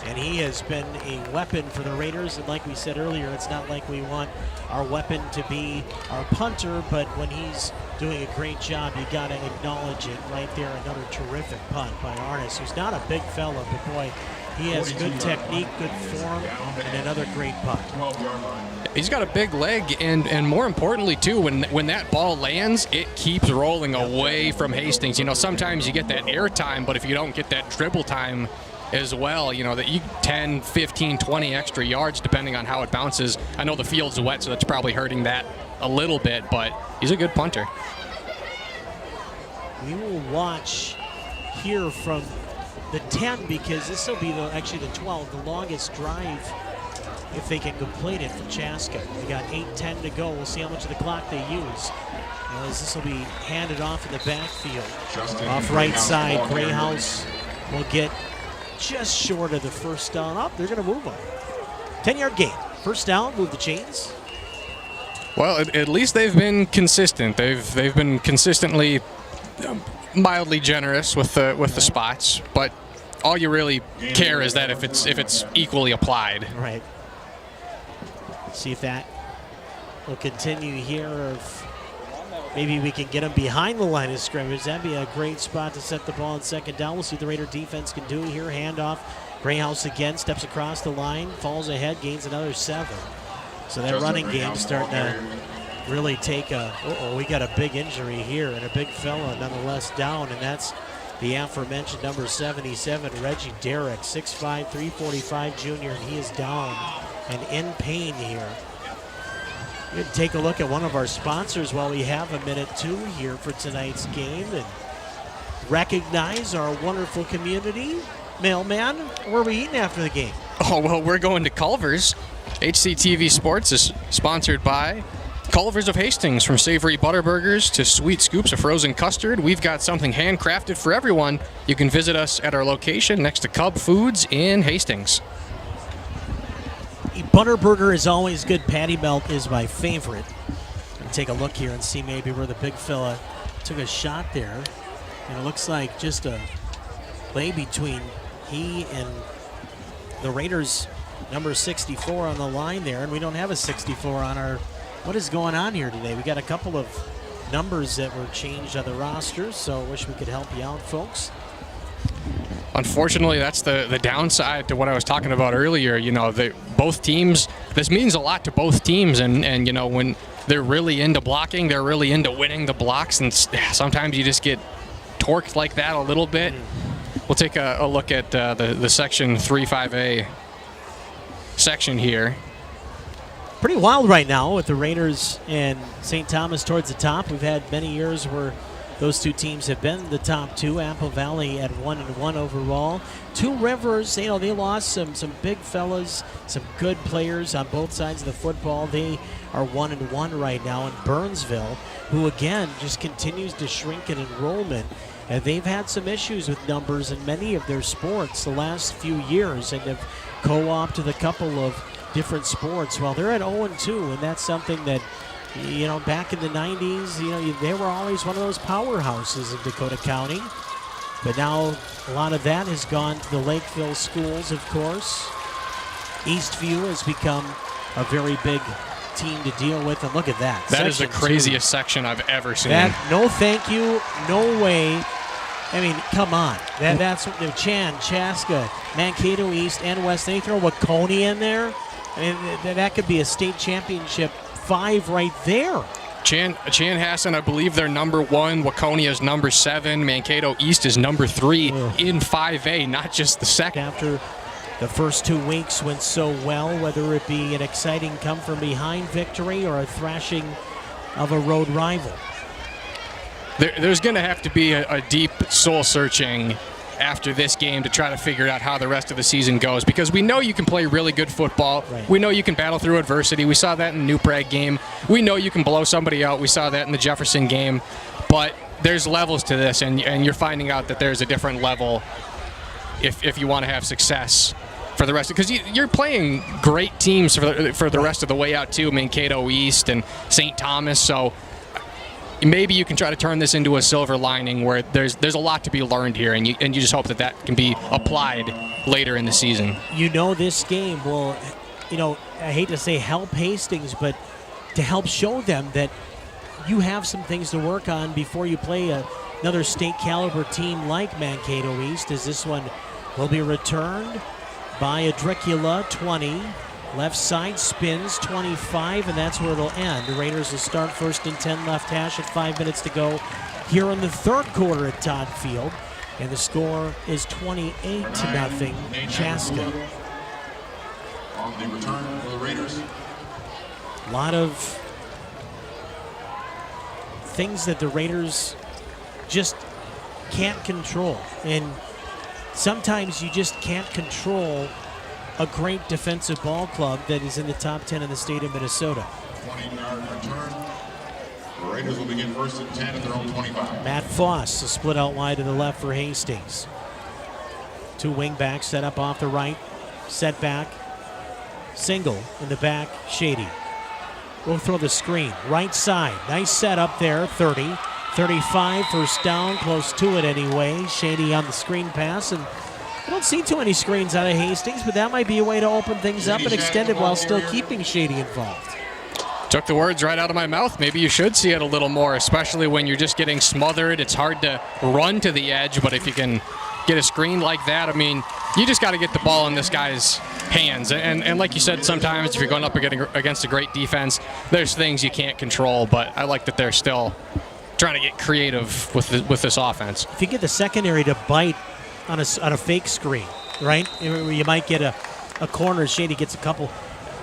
And he has been a weapon for the Raiders. And like we said earlier, it's not like we want our weapon to be our punter, but when he's doing a great job, you got to acknowledge it right there. Another terrific punt by Arnis, who's not a big fella, but boy, he has good technique, good form, and another great punt. He's got a big leg, and more importantly, too, when that ball lands, it keeps rolling away from Hastings. Sometimes you get that air time, but if you don't get that dribble time as well, that you 10, 15, 20 extra yards depending on how it bounces. I know the field's wet, so that's probably hurting that a little bit, but he's a good punter. We will watch here from the 10 because this will be actually the 12, the longest drive if they can complete it for Chaska. We got 8:10 to go. We'll see how much of the clock they use. As this will be handed off in the backfield. Off right side, Greyhouse will get just short of the first down. Up, they're going to move them. 10-yard gain. First down, move the chains. Well, at least they've been consistent. They've been consistently mildly generous with the spots, but all you really care is that if it's equally applied. Right. See if that will continue here, or if maybe we can get them behind the line of scrimmage. That'd be a great spot to set the ball on second down. We'll see what the Raider defense can do here. Handoff. Greyhouse again, steps across the line, falls ahead, gains another 7. So that running game's starting to really take a, we got a big injury here, and a big fella nonetheless down, and that's the aforementioned number 77, Reggie Derrick, 6'5", 345 junior, and he is down and in pain here. We're going to take a look at one of our sponsors while we have a minute two here for tonight's game and recognize our wonderful community. Mailman, where are we eating after the game? Oh, well, we're going to Culver's. HCTV Sports is sponsored by Culver's of Hastings. From savory butterburgers to sweet scoops of frozen custard, we've got something handcrafted for everyone. You can visit us at our location next to Cub Foods in Hastings. Butterburger is always good. Patty Melt is my favorite. And take a look here and see maybe where the big fella took a shot there. And it looks like just a play between he and the Raiders' number 64 on the line there. And we don't have a 64 on our... What is going on here today? We got a couple of numbers that were changed on the roster, so I wish we could help you out, folks. Unfortunately, that's the downside to what I was talking about earlier. You know, both teams, this means a lot to both teams, and you know, when they're really into blocking, they're really into winning the blocks, and sometimes you just get torqued like that a little bit. We'll take a look at the section 3-5A section here. Pretty wild right now with the Raiders and St. Thomas towards the top. We've had many years where those two teams have been the top two. Apple Valley at 1-1 overall. Two Rivers, you know, they lost some big fellas, some good players on both sides of the football. They are 1-1 right now. And Burnsville, who again just continues to shrink in enrollment, and they've had some issues with numbers in many of their sports the last few years, and have co-opted a couple of different sports. Well, they're at 0-2, and that's something that, you know, back in the 90s, you know, they were always one of those powerhouses in Dakota County. But now a lot of that has gone to the Lakeville schools, of course. Eastview has become a very big team to deal with, and look at that. That is the craziest section I've ever seen. No thank you, no way. I mean, come on. That's what Chan, Chaska, Mankato East, and West. Then you throw Waconia in there. I mean, that could be a state championship 5 right there. Chanhassen, I believe they're number 1. Waconia is number 7. Mankato East is number 3 in 5A, not just the second. After the first 2 weeks went so well, whether it be an exciting come-from-behind victory or a thrashing of a road rival. There's going to have to be a deep soul-searching after this game to try to figure out how the rest of the season goes, because we know you can play really good football. Right. We know you can battle through adversity. We saw that in the New Prague game. We know you can blow somebody out. We saw that in the Jefferson game. But there's levels to this, and you're finding out that there's a different level if you want to have success for the rest of, because you're playing great teams for the rest of the way out too, Mankato East and St. Thomas. So maybe you can try to turn this into a silver lining where there's a lot to be learned here, and you just hope that can be applied later in the season. You know, this game will, you know, I hate to say help Hastings, but to help show them that you have some things to work on before you play another state caliber team like Mankato East, as this one will be returned by Adricula, 20. Left side spins, 25, and that's where it'll end. The Raiders will start 1st and 10 left hash at 5 minutes to go here in the third quarter at Todd Field. And the score is 28-0, Chaska. On the return for the Raiders. A lot of things that the Raiders just can't control. And sometimes you just can't control a great defensive ball club that is in the top 10 in the state of Minnesota. 20-yard return. The Raiders will begin first and 10 at their own 25. Matt Foss, a split out wide to the left for Hastings. Two wing backs set up off the right. Set back. Single in the back. Shady. We'll throw the screen. Right side. Nice set up there. 30. 35. First down. Close to it anyway. Shady on the screen pass. And I don't see too many screens out of Hastings, but that might be a way to open things up and extend it while still keeping Shady involved. Took the words right out of my mouth. Maybe you should see it a little more, especially when you're just getting smothered. It's hard to run to the edge, but if you can get a screen like that, I mean, you just got to get the ball in this guy's hands. And like you said, sometimes if you're going up against a great defense, there's things you can't control, but I like that they're still trying to get creative with this offense. If you get the secondary to bite on a fake screen, right, where you might get a corner, Shady gets a couple,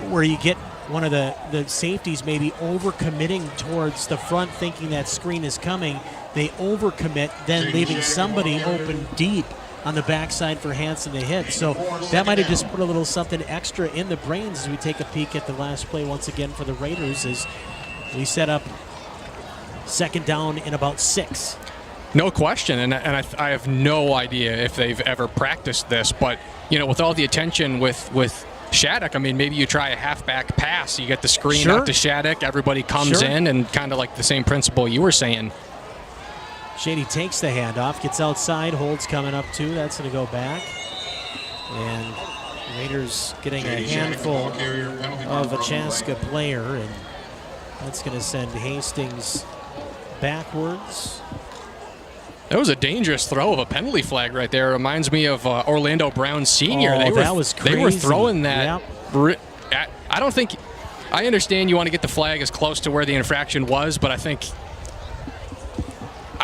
where you get one of the safeties maybe overcommitting towards the front, thinking that screen is coming. They overcommit, then leaving somebody open deep on the backside for Hansen to hit. So that might have just put a little something extra in the brains as we take a peek at the last play once again for the Raiders as we set up second down in about 6. No question, and I have no idea if they've ever practiced this, but you know, with all the attention with Shattuck, I mean, maybe you try a halfback pass. You get the screen out to Shattuck, everybody comes in, and kind of like the same principle you were saying. Shady takes the handoff, gets outside, holds coming up too. That's going to go back. And Raiders getting a handful of a Chaska player, and that's going to send Hastings backwards. That was a dangerous throw of a penalty flag right there. It reminds me of Orlando Brown Sr. Oh, that was crazy. They were throwing that. Yep. I don't think – I understand you want to get the flag as close to where the infraction was, but I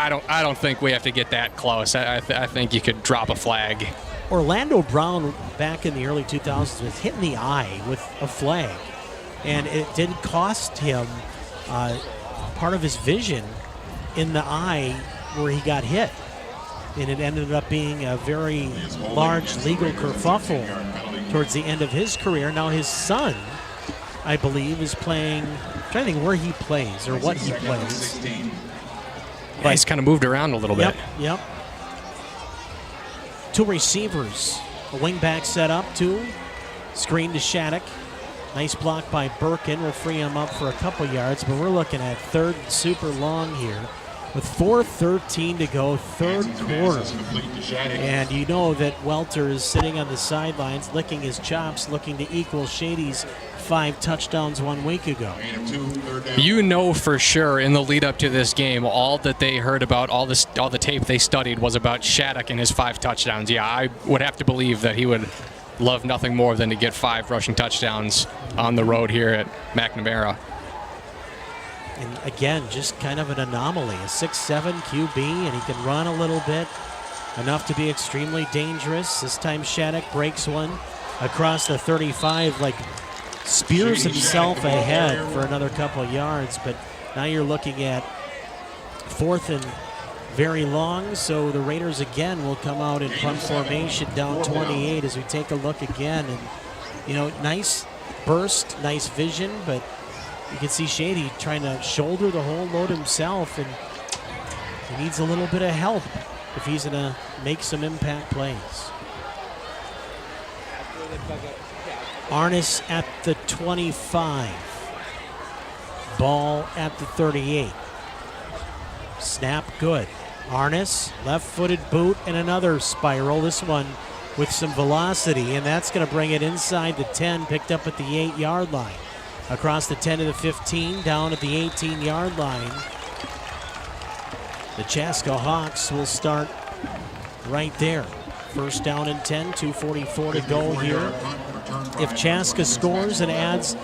don't think we have to get that close. I think you could drop a flag. Orlando Brown back in the early 2000s was hit in the eye with a flag, and it did cost him part of his vision in the eye where he got hit, and it ended up being a very large legal kerfuffle towards the end of his career. Now his son, I believe, is playing, I'm trying to think where he plays or what he plays. But he's kind of moved around a little bit. Yep. Two receivers, a wing back set up, screen to Shattuck. Nice block by Birkin will free him up for a couple yards, but we're looking at third and super long here with 4:13 to go, third quarter. And you know that Welter is sitting on the sidelines licking his chops, looking to equal Shady's 5 touchdowns 1 week ago. You know for sure in the lead up to this game, all that they heard about, all the tape they studied was about Shattuck and his 5 touchdowns. Yeah, I would have to believe that he would love nothing more than to get 5 rushing touchdowns on the road here at McNamara. And again, just kind of an anomaly. A 6'7" QB, and he can run a little bit, enough to be extremely dangerous. This time Shattuck breaks one across the 35, like spears himself ahead for another couple yards. But now you're looking at 4th and very long, so the Raiders again will come out in punt formation down 28 as we take a look again. And, you know, nice burst, nice vision, but you can see Shady trying to shoulder the whole load himself, and he needs a little bit of help if he's going to make some impact plays. Arnis at the 25. Ball at the 38. Snap good. Arnis, left-footed boot, and another spiral. This one with some velocity, and that's going to bring it inside the 10, picked up at the 8-yard line. Across the 10 to the 15, down at the 18-yard line. The Chaska Hawks will start right there. First down and 10, 2:44 to go here. If Chaska scores and adds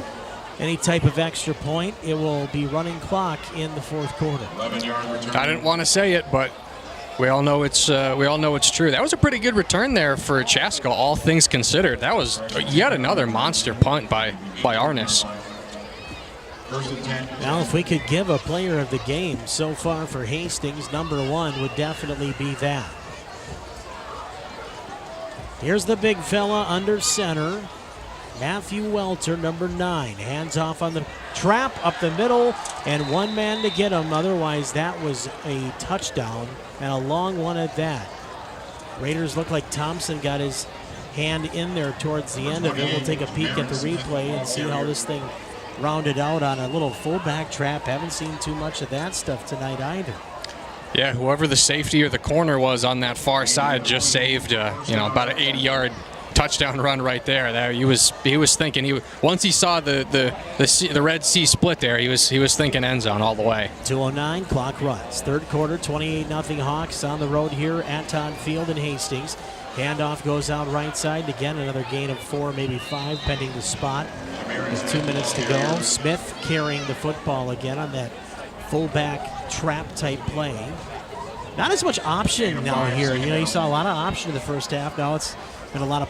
any type of extra point, it will be running clock in the 4th quarter. I didn't want to say it, but we all know it's true. That was a pretty good return there for Chaska, all things considered. That was yet another monster punt by Arnis. Now, if we could give a player of the game so far for Hastings, number 1 would definitely be that. Here's the big fella under center. Matthew Welter, number 9. Hands off on the trap, up the middle, and one man to get him. Otherwise, that was a touchdown, and a long one at that. Raiders look like Thompson got his hand in there towards the end of it. We'll take a peek at the replay and see how this thing rounded out on a little fullback trap. Haven't seen too much of that stuff tonight either. Yeah, whoever the safety or the corner was on that far side just saved, about an 80-yard touchdown run right there. He was thinking, once he saw the Red Sea split there, he was thinking end zone all the way. 2:09, clock runs. Third quarter, 28-0 Hawks on the road here at Todd Field in Hastings. Handoff goes out right side. Again, another gain of 4, maybe 5, pending the spot. With 2 minutes to go. Smith carrying the football again on that fullback trap type play. Not as much option now here. You saw a lot of option in the first half. Now it's been a lot of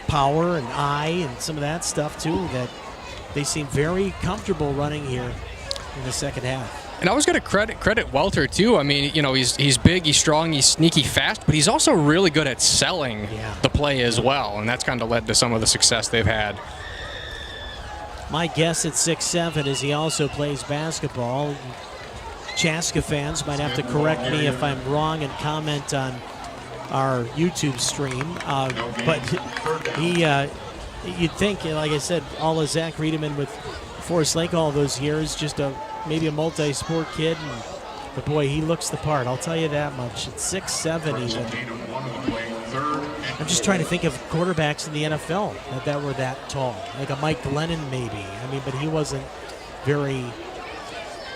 power and eye and some of that stuff too, that they seem very comfortable running here in the second half. And I was going to credit Welter too. I mean, he's big, he's strong, he's sneaky fast, but he's also really good at selling the play as well, and that's kind of led to some of the success they've had. My guess at 6'7" is he also plays basketball. Chaska fans might have to correct me if I'm wrong and comment on our YouTube stream. But you'd think, like I said, all of Zach Riedemann with Forest Lake all those years, just maybe a multi-sport kid. But boy, he looks the part. I'll tell you that much. At 6'7" even. I'm just trying to think of quarterbacks in the NFL that were that tall. Like a Mike Glennon maybe. I mean, but he wasn't very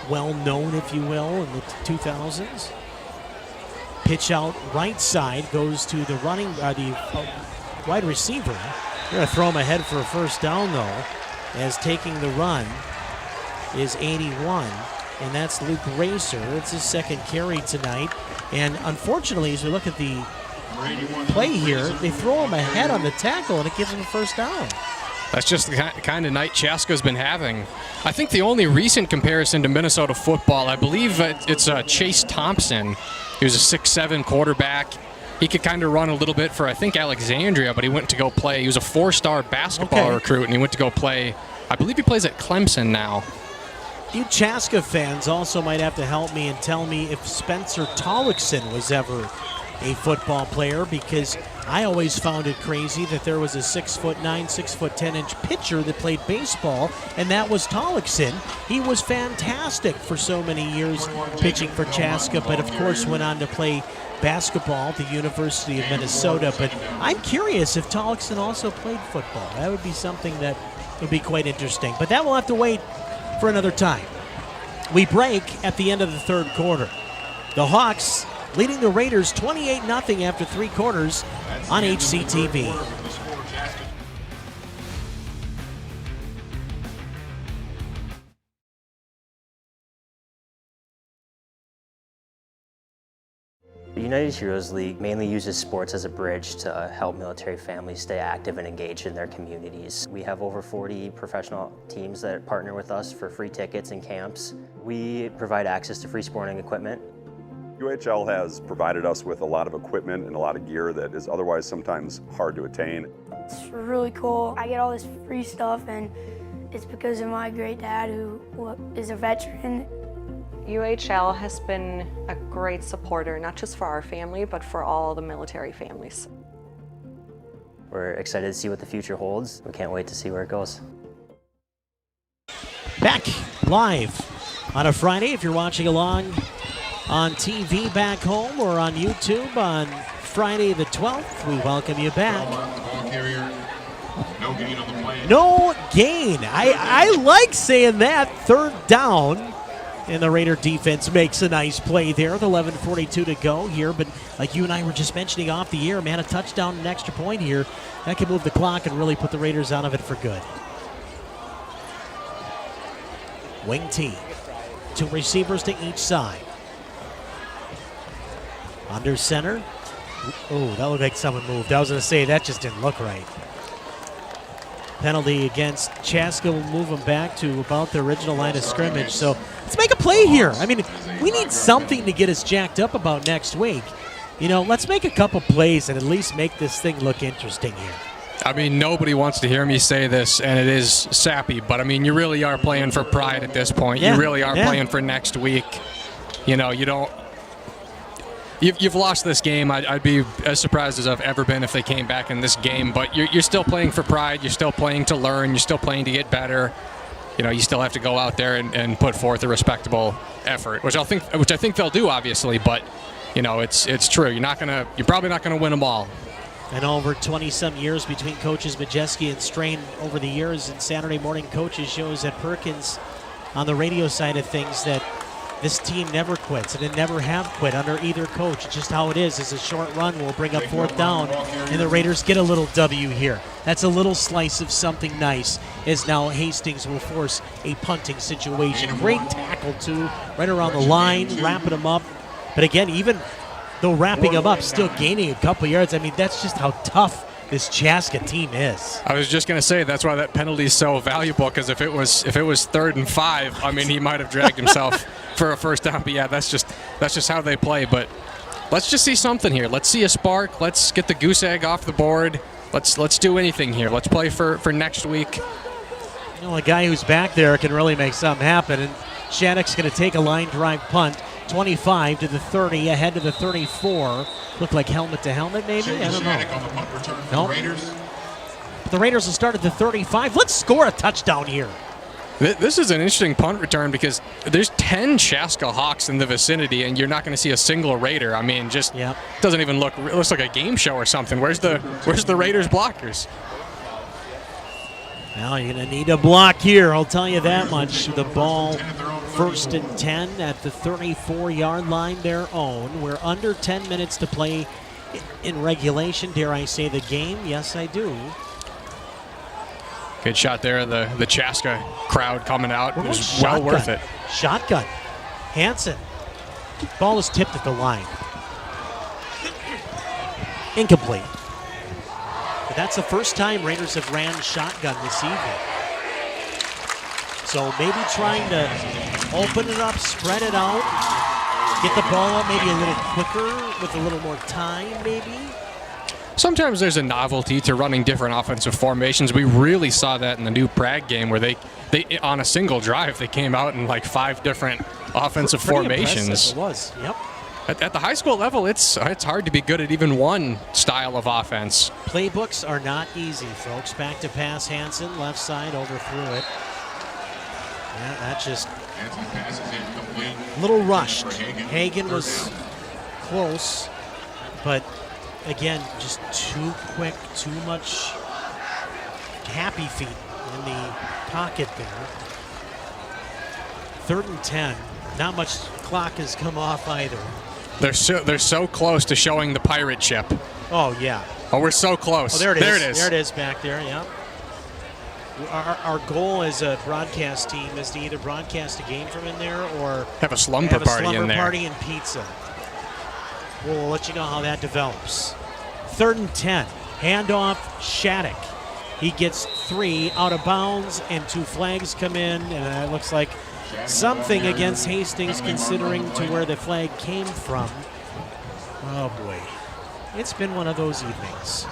well known, if you will, in the 2000s. Pitch out right side goes to the wide receiver. They're going to throw him ahead for a first down, though, as taking the run is 81, and that's Luke Racer. It's his second carry tonight. And unfortunately, as we look at the play here, they throw him ahead on the tackle, and it gives him a first down. That's just the kind of night Chaska's been having. I think the only recent comparison to Minnesota football, I believe it's Chase Thompson. He was a 6'7" quarterback. He could kind of run a little bit for, I think, Alexandria, but he went to go play. He was a 4-star basketball recruit, and he went to go play. I believe he plays at Clemson now. You Chaska fans also might have to help me and tell me if Spencer Tollickson was ever a football player, because I always found it crazy that there was a 6'9", 6'10" pitcher that played baseball, and that was Tollickson. He was fantastic for so many years pitching for Chaska, but of course went on to play basketball at the University of Minnesota. But I'm curious if Tollickson also played football. That would be something that would be quite interesting. But that will have to wait for another time. We break at the end of the third quarter. The Hawks leading the Raiders 28-0 after 3 quarters on HCTV. The United Heroes League mainly uses sports as a bridge to help military families stay active and engaged in their communities. We have over 40 professional teams that partner with us for free tickets and camps. We provide access to free sporting equipment. UHL has provided us with a lot of equipment and a lot of gear that is otherwise sometimes hard to attain. It's really cool. I get all this free stuff, and it's because of my great dad, who is a veteran. UHL has been a great supporter, not just for our family, but for all the military families. We're excited to see what the future holds. We can't wait to see where it goes. Back live on a Friday, if you're watching along on TV back home or on YouTube on Friday the 12th, we welcome you back. No gain on the play. No gain. I like saying that. Third down. And the Raider defense makes a nice play there with 11:42 to go here. But like you and I were just mentioning off the air, man, a touchdown, an extra point here, that can move the clock and really put the Raiders out of it for good. Wing T. 2 receivers to each side. Under center. Oh, that looked like someone moved. I was going to say, that just didn't look right. Penalty against Chaska will move them back to about the original line of scrimmage. So let's make a play here. I mean, we need something to get us jacked up about next week. let's make a couple plays and at least make this thing look interesting here. I mean, nobody wants to hear me say this, and it is sappy, but I mean, you really are playing for pride at this point. Yeah, you really are playing for next week. You don't. You've lost this game. I'd be as surprised as I've ever been if they came back in this game. But you're still playing for pride. You're still playing to learn. You're still playing to get better. You still have to go out there and put forth a respectable effort, which I think they'll do, obviously. But it's true. You're probably not gonna win them all. And over 20-some years between coaches Majeski and Strain over the years, and Saturday morning coaches shows at Perkins on the radio side of things that this team never quits, and it never have quit under either coach. Just how it is a short run will bring up fourth down, and the Raiders get a little W here. That's a little slice of something nice, as now Hastings will force a punting situation. Great tackle, too, right around the line, wrapping them up. But again, even though wrapping them up, still gaining a couple yards. I mean, that's just how tough this Chaska team is. I was just going to say that's why that penalty is so valuable, because if it was 3rd and 5, I mean, he might have dragged himself for a first down. But yeah, that's just how they play. But let's just see something here. Let's see a spark. Let's get the goose egg off the board. Let's do anything here. Let's play for next week. A guy who's back there can really make something happen. And Shattuck's going to take a line drive punt. 25 to the 30, ahead to the 34. Look like helmet to helmet, maybe? I don't know. Nope. The Raiders will start at the 35. Let's score a touchdown here. This is an interesting punt return because there's 10 Chaska Hawks in the vicinity, and you're not going to see a single Raider. I mean, doesn't even look. It looks like a game show or something. Where's the Raiders blockers? Well, you're going to need a block here, I'll tell you that much. The ball 1st and 10 at the 34-yard line, their own. We're under 10 minutes to play in regulation. Dare I say the game? Yes, I do. Good shot there. The Chaska crowd coming out. It was well worth it. Shotgun. Hansen. Ball is tipped at the line. Incomplete. But that's the first time Raiders have ran shotgun this evening. So maybe trying to open it up, spread it out, get the ball up maybe a little quicker with a little more time maybe. Sometimes there's a novelty to running different offensive formations. We really saw that in the new Prague game where they on a single drive, they came out in like 5 different offensive formations. It was, yep. At the high school level, it's hard to be good at even one style of offense. Playbooks are not easy, folks. Back to pass, Hansen, left side, overthrew it. Yeah, that just a little rushed. Hagen was close, but again, just too quick, too much happy feet in the pocket there. 3rd and 10. Not much clock has come off either. They're so close to showing the pirate ship. Oh, yeah. Oh, we're so close. Oh, there it is. There it is. There it is back there, yeah. Our goal as a broadcast team is to either broadcast a game from in there or have a slumber party in there. Party and pizza. We'll let you know how that develops. 3rd and 10. Handoff, Shattuck. He gets 3 out of bounds, and 2 flags come in, and it looks like something against Hastings considering to where the flag came from. Oh, boy. It's been one of those evenings.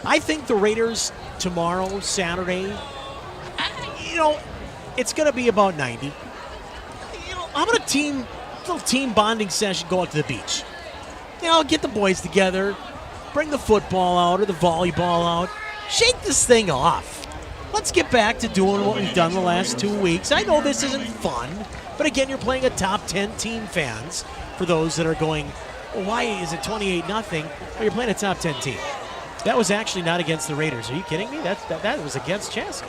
I think the Raiders tomorrow, Saturday, it's going to be about 90. How about a little team bonding session, go out to the beach? Get the boys together, bring the football out or the volleyball out, shake this thing off. Let's get back to doing what we've done the last 2 weeks. I know this isn't fun, but again, you're playing a top 10 team, fans. For those that are going, well, why is it 28-0? Well, you're playing a top 10 team. That was actually not against the Raiders. Are you kidding me? That was against Chaska.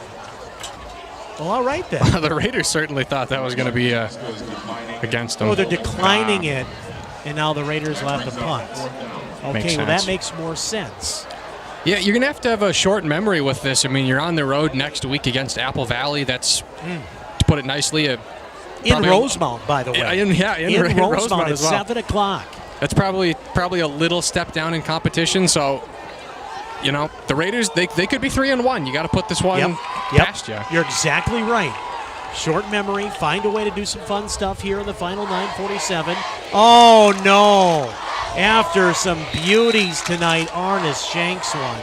Well, all right then. The Raiders certainly thought that was going to be against them. Oh, they're declining it, and now the Raiders will have to punt. Okay, well, that makes more sense. Yeah, you're going to have a short memory with this. I mean, you're on the road next week against Apple Valley. That's, to put it nicely, in Rosemount, by the way. In Rosemount as well. At 7 o'clock. That's probably a little step down in competition. So, the Raiders, they could be 3-1. You got to put this one past you. You're exactly right. Short memory, find a way to do some fun stuff here in the final 9:47. Oh, no. After some beauties tonight, Arnis shanks one.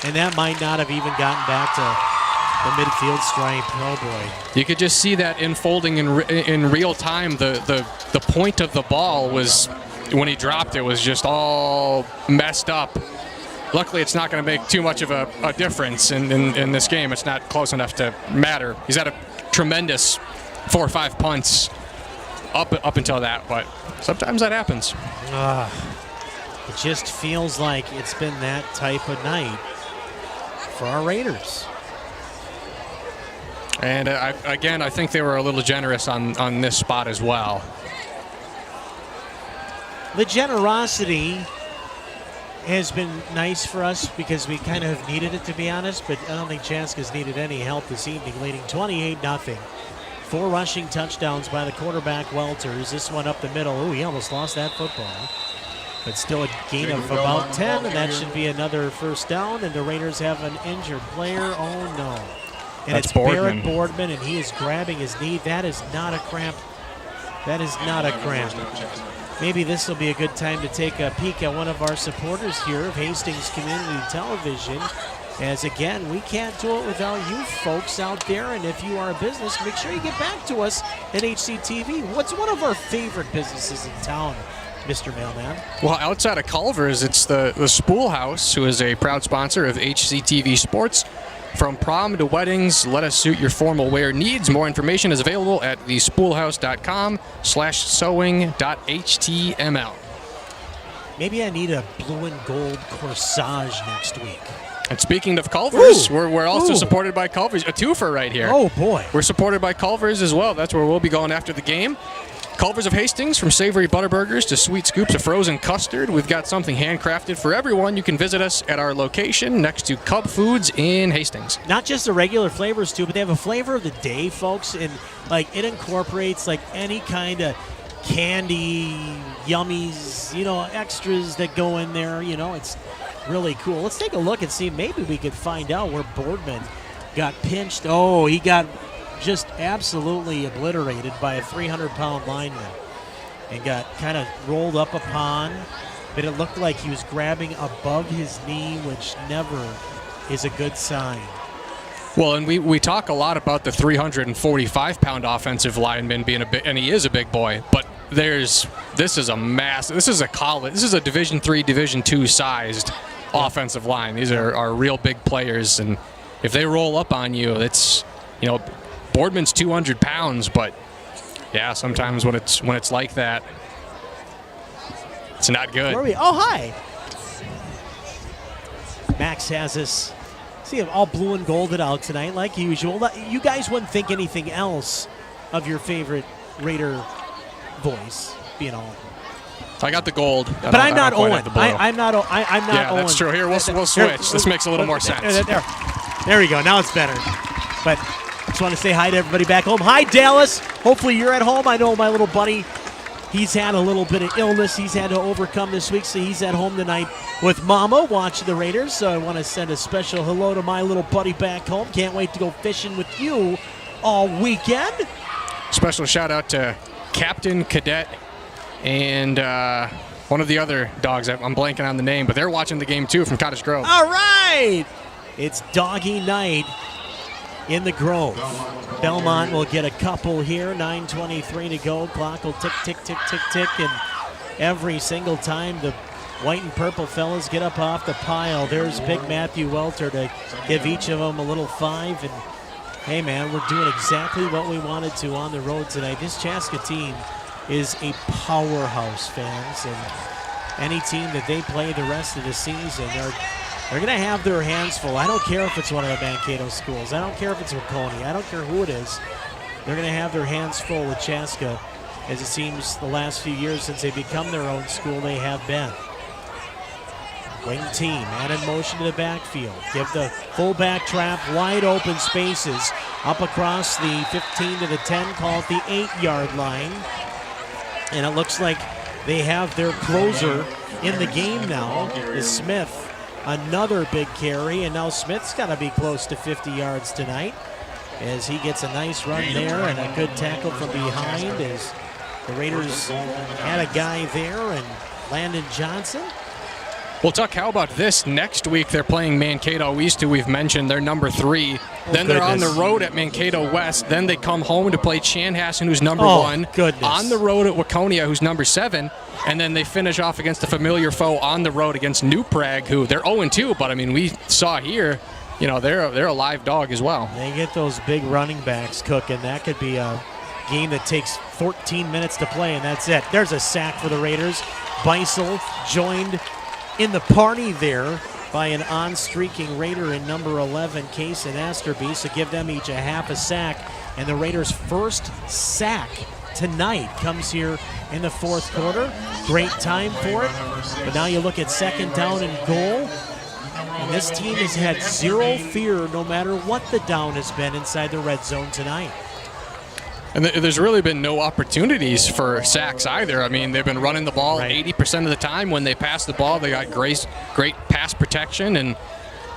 And that might not have even gotten back to the midfield stripe. Oh, boy. You could just see that unfolding in real time. The point of the ball was, when he dropped it, was just all messed up. Luckily, it's not going to make too much of a difference in this game. It's not close enough to matter. He's had a tremendous 4 or 5 punts up until that, but sometimes that happens. It just feels like it's been that type of night for our Raiders. And again, I think they were a little generous on this spot as well. The generosity has been nice for us because we kind of needed it, to be honest, but I don't think Chaska's needed any help this evening, leading 28-0. 4 rushing touchdowns by the quarterback, Welters. This one up the middle. Oh, he almost lost that football. But still a gain of about 10, and that should be another first down, and the Raiders have an injured player. Oh, no. And That's it's Boardman. Barrett Boardman, and he is grabbing his knee. That is not a cramp. That is not a cramp. Maybe this will be a good time to take a peek at one of our supporters here of Hastings Community Television. As again, we can't do it without you folks out there. And if you are a business, make sure you get back to us at HCTV. What's one of our favorite businesses in town, Mr. Mailman? Well, outside of Culver's, it's the Spool House, who is a proud sponsor of HCTV Sports. From prom to weddings, let us suit your formal wear needs. More information is available at thespoolhouse.com/sewing.html. Maybe I need a blue and gold corsage next week. And speaking of Culver's, Ooh. we're also Ooh. supported by Culver's. A twofer right here. Oh, boy. We're supported by Culver's as well. That's where we'll be going after the game. Culver's of Hastings, from savory butterburgers to sweet scoops of frozen custard. We've got something handcrafted for everyone. You can visit us at our location next to Cub Foods in Hastings. Not just the regular flavors, too, but they have a flavor of the day, folks. And, like, it incorporates, like, any kind of candy, yummies, you know, extras that go in there. You know, it's really cool. Let's take a look and see. Maybe we could find out where Boardman got pinched. Oh, he got just absolutely obliterated by a 300-pound lineman and got kind of rolled up upon, but it looked like he was grabbing above his knee, which never is a good sign. Well, and we talk a lot about the 345-pound offensive lineman being and he is a big boy, but this is a college, this is a Division III, Division II sized offensive line. These are real big players, and if they roll up on you, it's, you know, Boardman's 200 pounds, but yeah, sometimes when it's like that, it's not good. Where are we? Oh, hi. Max has us. See, all blue and golded out tonight, like usual. You guys wouldn't think anything else of your favorite Raider voice, you know. I got the gold, but I'm not Owen. I'm not Owen. Yeah, that's true. Here, we'll switch. This makes a little more sense. There we go. Now it's better. But just want to say hi to everybody back home. Hi, Dallas. Hopefully you're at home. I know my little buddy, he's had a little bit of illness he's had to overcome this week, so he's at home tonight with Mama watching the Raiders. So I want to send a special hello to my little buddy back home. Can't wait to go fishing with you all weekend. Special shout out to Captain Cadet and one of the other dogs. I'm blanking on the name, but they're watching the game too from Cottage Grove. All right. It's doggy night in the Grove. Belmont will get a couple here. 9:23 to go. Clock will tick, tick, tick, tick, tick. And every single time the white and purple fellas get up off the pile, there's Big Matthew Welter to give each of them a little 5. And, hey, man, we're doing exactly what we wanted to on the road tonight. This Chaska team is a powerhouse, fans. And any team that they play the rest of the season, they're going to have their hands full. I don't care if it's one of the Mankato schools. I don't care if it's Waconia. I don't care who it is. They're going to have their hands full with Chaska, as it seems the last few years since they become their own school, they have been. Wing team, man in motion to the backfield. Give the fullback trap, wide open spaces. Up across the 15 to the 10, call it the 8-yard line. And it looks like they have their closer in the game now, is Smith. Another big carry, and now Smith's got to be close to 50 yards tonight. as he gets a nice run there and a good tackle from behind as the Raiders had a guy there, and Landon Johnson. Well, Tuck, how about this? Next week they're playing Mankato East, who we've mentioned. They're number 3. Then they're on the road at Mankato West. Then they come home to play Chanhassen, who's number 1. On the road at Waconia, who's number 7. And then they finish off against the familiar foe on the road against New Prague, who they're 0-2. But, I mean, we saw here, you know, they're a live dog as well. They get those big running backs cooking. That could be a game that takes 14 minutes to play, and that's it. There's a sack for the Raiders. Beisel joined in the party there by an on-streaking Raider in number 11, Case and Asterby, so give them each a half a sack. And the Raiders' first sack tonight comes here in the fourth quarter. Great time for it. But now you look at second down and goal. And this team has had zero fear no matter what the down has been inside the red zone tonight. And there's really been no opportunities for sacks either. I mean, they've been running the ball 80% of the time. When they pass the ball, they got great pass protection, and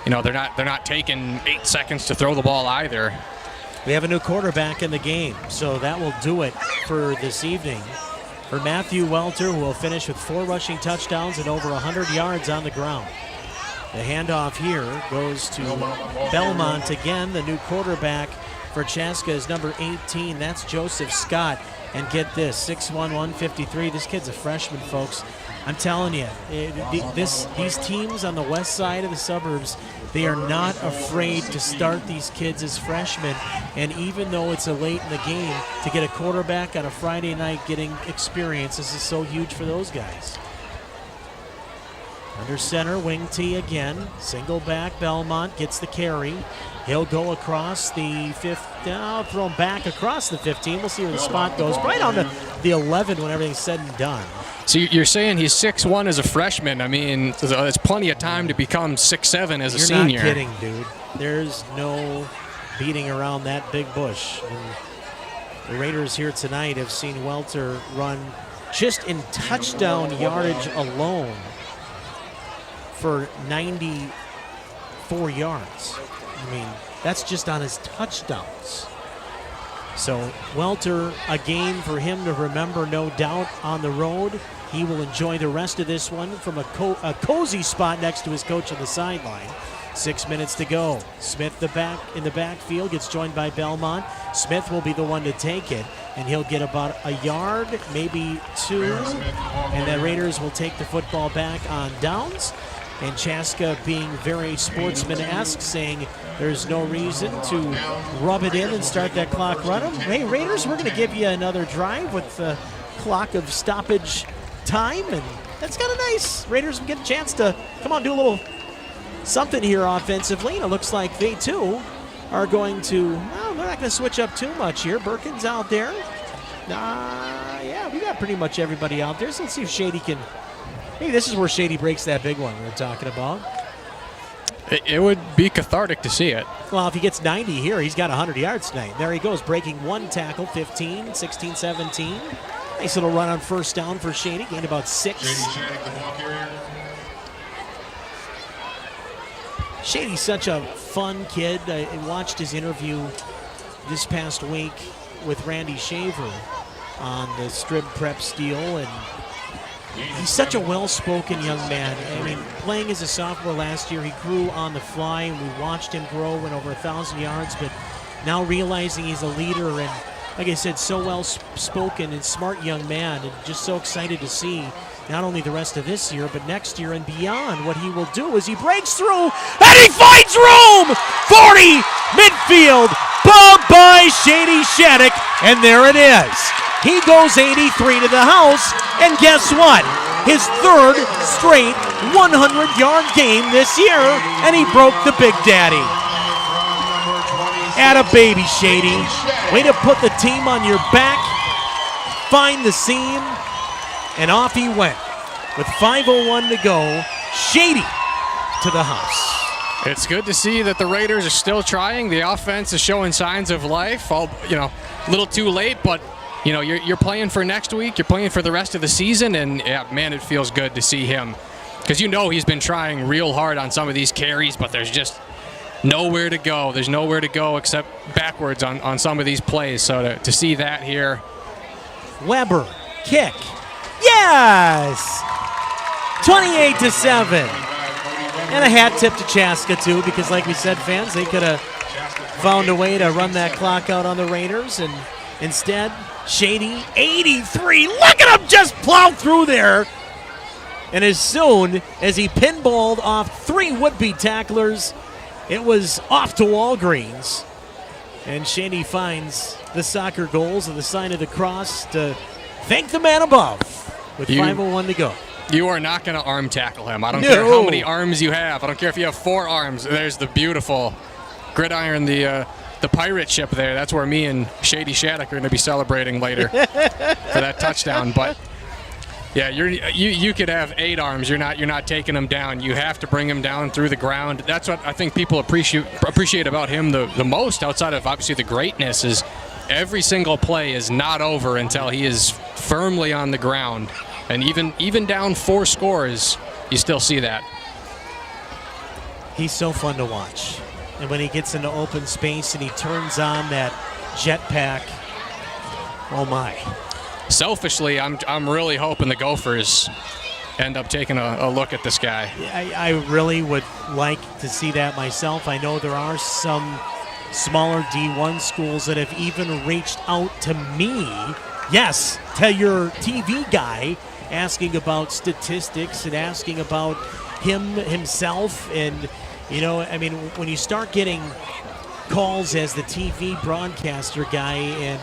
you know they're not taking 8 seconds to throw the ball either. We have a new quarterback in the game, so that will do it for this evening. For Matthew Welter, who will finish with 4 rushing touchdowns and over 100 yards on the ground. The handoff here goes to Belmont again, the new quarterback for Chaska is number 18. That's Joseph Scott. And get this, 6'1", 153. This kid's a freshman, folks. I'm telling you, these teams on the west side of the suburbs, they are not afraid to start these kids as freshmen. And even though it's a late in the game, to get a quarterback on a Friday night getting experience, this is so huge for those guys. Under center, wing T again. Single back, Belmont gets the carry. He'll go across the 5, throw him back across the 15. We'll see where the spot goes. Right on the 11 when everything's said and done. So you're saying he's 6'1" as a freshman. I mean, there's plenty of time to become 6'7" as a senior. You're not kidding, dude. There's no beating around that big bush. And the Raiders here tonight have seen Welter run just in touchdown yardage alone for 94 yards. I mean, that's just on his touchdowns. So Welter, a game for him to remember, no doubt, on the road. He will enjoy the rest of this one from a cozy spot next to his coach on the sideline. 6 minutes to go. Smith in the backfield gets joined by Belmont. Smith will be the one to take it, and he'll get about a yard, maybe 2, and the Raiders will take the football back on downs. And Chaska being very sportsman-esque, saying there's no reason to rub it in and start that clock running. Hey, Raiders, we're going to give you another drive with the clock of stoppage time, and that's kind of nice. Raiders get a chance to, come on, do a little something here offensively, and it looks like they, too, are going to, well, they're not going to switch up too much here. Birkin's out there. Yeah, we got pretty much everybody out there, so let's see if Shady can... Hey, this is where Shady breaks that big one we were talking about. It would be cathartic to see it. Well, if he gets 90 here, he's got 100 yards tonight. There he goes, breaking 1 tackle, 15, 16, 17. Nice little run on first down for Shady, gained about 6. Shady's such a fun kid. I watched his interview this past week with Randy Shaver on the Strib Prep Steel, and he's such a well-spoken young man. I mean, playing as a sophomore last year, he grew on the fly, and we watched him grow, went over 1,000 yards, but now realizing he's a leader and, like I said, so well-spoken and smart young man, and just so excited to see not only the rest of this year, but next year and beyond. What he will do is he breaks through, and he finds room! 40, midfield, ball by Shady Shattuck, and there it is. He goes 83 to the house, and guess what? His 3rd straight 100-yard game this year, and he broke the Big Daddy. Atta baby, Shady. Way to put the team on your back, find the seam, and off he went. With 5:01 to go, Shady to the house. It's good to see that the Raiders are still trying. The offense is showing signs of life. A little too late, but you're playing for next week. You're playing for the rest of the season, and yeah, man, it feels good to see him because he's been trying real hard on some of these carries, but there's just nowhere to go. There's nowhere to go except backwards on some of these plays. So to see that here. Weber, kick. Yes! 28-7. And a hat tip to Chaska, too, because like we said, fans, they could have found a way to run that clock out on the Raiders, and instead, Shady, 83. Look at him just plow through there. And as soon as he pinballed off 3 would-be tacklers, it was off to Walgreens. And Shady finds the soccer goals and the sign of the cross to thank the man above with 5:01 to go. You are not going to arm tackle him. I don't care how many arms you have. I don't care if you have 4 arms. There's the beautiful gridiron, the pirate ship there. That's where me and Shady Shattuck are going to be celebrating later for that touchdown. But yeah, you could have 8 arms. You're not taking him down. You have to bring him down through the ground. That's what I think people appreciate about him the most, outside of obviously the greatness, is every single play is not over until he is firmly on the ground. And even down 4 scores, you still see that. He's so fun to watch. And when he gets into open space and he turns on that jetpack, oh my. Selfishly, I'm really hoping the Gophers end up taking a look at this guy. I really would like to see that myself. I know there are some smaller D1 schools that have even reached out to me, yes, to your TV guy, asking about statistics and asking about himself. And, you know, I mean, when you start getting calls as the TV broadcaster guy, and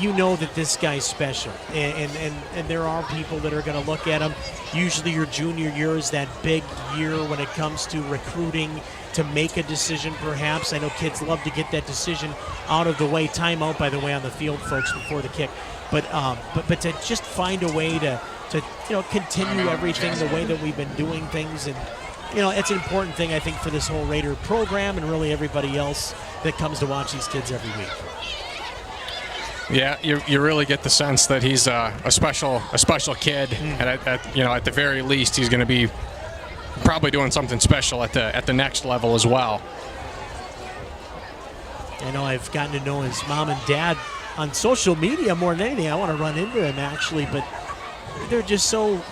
you know that this guy's special, and there are people that are going to look at him. Usually your junior year is that big year when it comes to recruiting, to make a decision perhaps. I know kids love to get that decision out of the way. Timeout, by the way, on the field, folks, before the kick. But to just find a way to continue everything the way that we've been doing things. And, you know, it's an important thing, I think, for this whole Raider program and really everybody else that comes to watch these kids every week. Yeah, you really get the sense that he's a special kid, and at the very least, he's going to be probably doing something special at the next level as well. I know I've gotten to know his mom and dad on social media more than anything. I want to run into him actually, but they're just so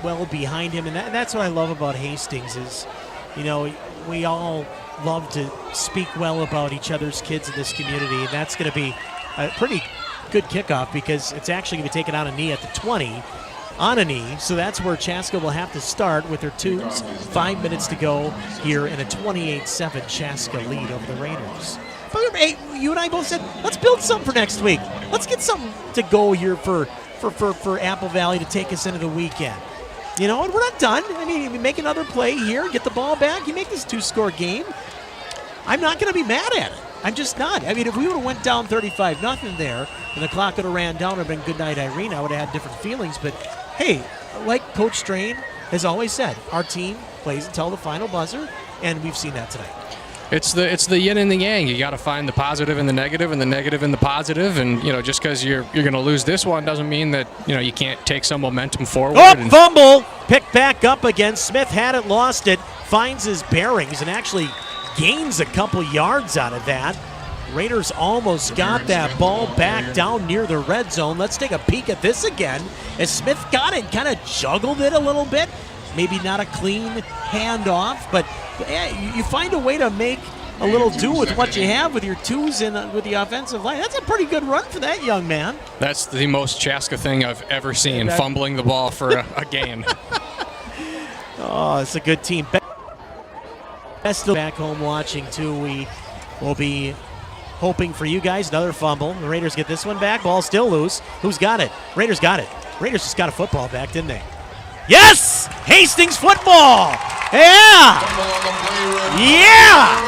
well behind him, and that's what I love about Hastings is, you know, we all love to speak well about each other's kids in this community, and that's going to be a pretty good kickoff because it's actually going to be taken on a knee at the 20, on a knee, so that's where Chaska will have to start with their twos. 5 minutes to go here in a 28-7 Chaska lead over the Raiders. But hey, you and I both said, let's build something for next week. Let's get something to go here for Apple Valley to take us into the weekend. You know, and we're not done. I mean, you make another play here, get the ball back, you make this 2-score game. I'm not going to be mad at it. I'm just not. I mean, if we would have went down 35-0 there and the clock would have ran down and been good night, Irene, I would have had different feelings. But, hey, like Coach Strain has always said, our team plays until the final buzzer, and we've seen that tonight. It's the yin and the yang. You got to find the positive and the negative and the positive. And, you know, just because you're going to lose this one doesn't mean that, you know, you can't take some momentum forward. Oh, fumble! Picked back up again. Smith had it, lost it, finds his bearings, and actually gains a couple yards out of that. Raiders almost got that ball back down near the red zone. Let's take a peek at this again. As Smith got it, kind of juggled it a little bit. Maybe not a clean handoff, but yeah, you find a way to make a little do with what you have with your twos and with the offensive line. That's a pretty good run for that young man. That's the most Chaska thing I've ever seen, fumbling the ball for a game. Oh, it's a good team. Still back home watching, too. We will be hoping for you guys. Another fumble. The Raiders get this one back. Ball still loose. Who's got it? Raiders got it. Raiders just got a football back, didn't they? Yes! Hastings football! Yeah! Yeah!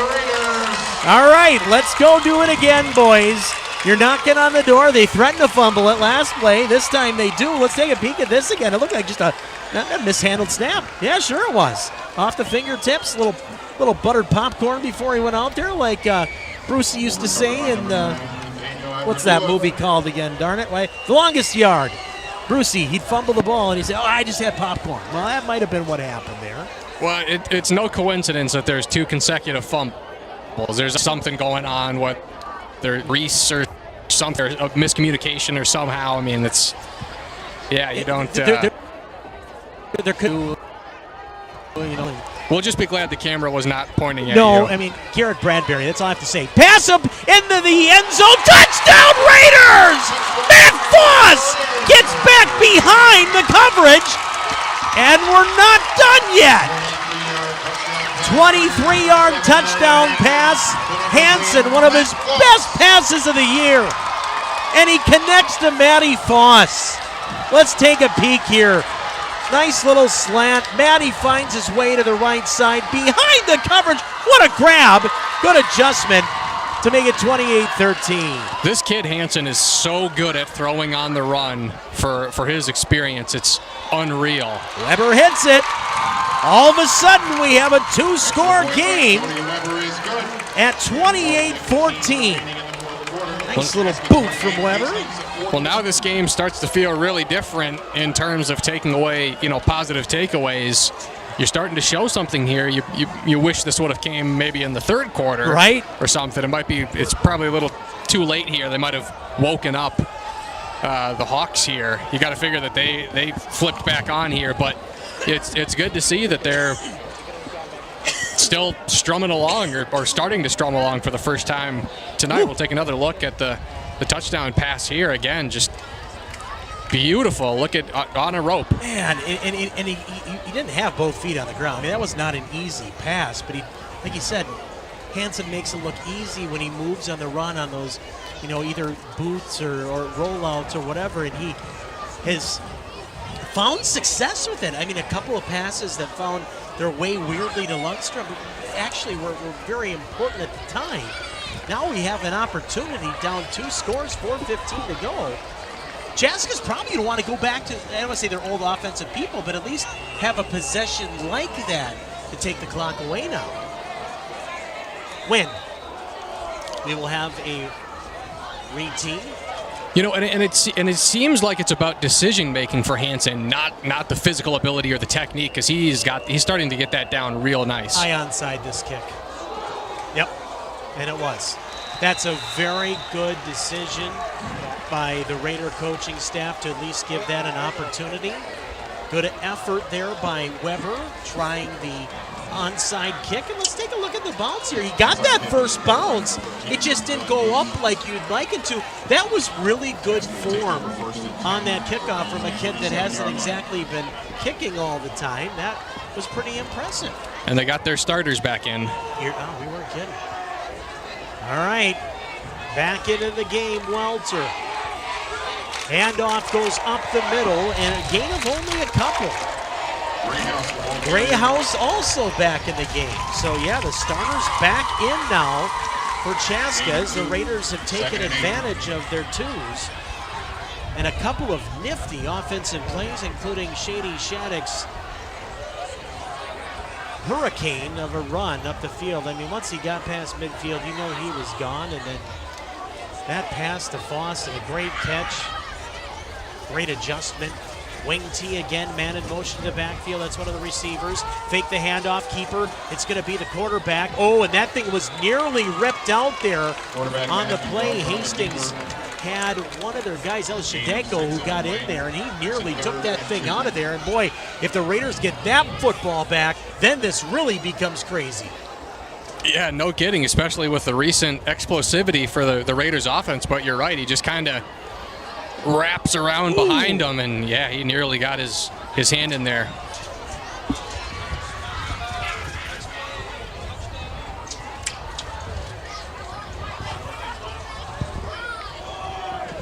All right, let's go do it again, boys. You're knocking on the door. They threatened a fumble at last play. This time they do. Let's take a peek at this again. It looked like just a mishandled snap. Yeah, sure it was. Off the fingertips, little buttered popcorn before he went out there, like Brucey used to say in what's that movie called again, darn it? The Longest Yard. Brucey, he'd fumble the ball and he'd say, oh, I just had popcorn. Well, that might have been what happened there. Well, it's no coincidence that there's 2 consecutive There's something going on with their Reese or something, or a miscommunication or somehow. I mean, it's, yeah, you don't. There could, you know. We'll just be glad the camera was not pointing at you. No, I mean, Garrett Bradbury, that's all I have to say. Pass him into the end zone. Touchdown, Raiders! Matt Foss gets back behind the coverage, and we're not done yet. 23-yard touchdown pass. Hansen, one of his best passes of the year. And he connects to Matty Foss. Let's take a peek here. Nice little slant. Matty finds his way to the right side behind the coverage. What a grab. Good adjustment to make it 28-13. This kid Hansen is so good at throwing on the run for his experience. It's unreal. Weber hits it. All of a sudden, we have a two-score game at 28-14. Nice little boot from Weber. Well, now this game starts to feel really different in terms of taking away, positive takeaways. You're starting to show something here. You wish this would have came maybe in the third quarter, right, or something. It's probably a little too late here. They might have woken up the Hawks here. You got to figure that they flipped back on here, but it's good to see that they're still strumming along or starting to strum along for the first time tonight. We'll take another look at the touchdown pass here again. Just beautiful. Look at on a rope. Man, and he didn't have both feet on the ground. I mean, that was not an easy pass, but like he said, Hansen makes it look easy when he moves on the run on those, either boots or rollouts or whatever, and he has found success with it. I mean, a couple of passes that found their way weirdly to Lundstrom actually were very important at the time. Now we have an opportunity down 2 scores, 4:15 to go. Chaska's probably going to want to go back to, I don't want to say they're old offensive people, but at least have a possession like that to take the clock away now. When we will have a re-team. And it seems like it's about decision making for Hansen, not the physical ability or the technique, because he's starting to get that down real nice. High onside this kick. Yep, and it was. That's a very good decision by the Raider coaching staff to at least give that an opportunity. Good effort there by Weber trying the onside kick. And let's take a look at the bounce here. He got that first bounce. It just didn't go up like you'd like it to. That was really good form on that kickoff from a kid that hasn't exactly been kicking all the time. That was pretty impressive. And they got their starters back in. We weren't kidding. All right, back into the game, Welter. Handoff goes up the middle, and a gain of only a couple. Grayhouse also back in the game. So, yeah, the starters back in now for Chaska as the Raiders have taken advantage of their twos. And a couple of nifty offensive plays, including Shady Shattuck's hurricane of a run up the field. I mean, once he got past midfield, he was gone. And then that pass to Foss and a great catch. Great adjustment. Wing T again, man in motion to the backfield. That's one of the receivers. Fake the handoff, keeper. It's going to be the quarterback. Oh, and that thing was nearly ripped out there on the play. Hastings had one of their guys, El Shadeko, who got in there, and he nearly took that thing out of there. And boy, if the Raiders get that football back, then this really becomes crazy. Yeah, no kidding, especially with the recent explosivity for the Raiders offense. But you're right, he just kind of wraps around behind him, and yeah, he nearly got his hand in there.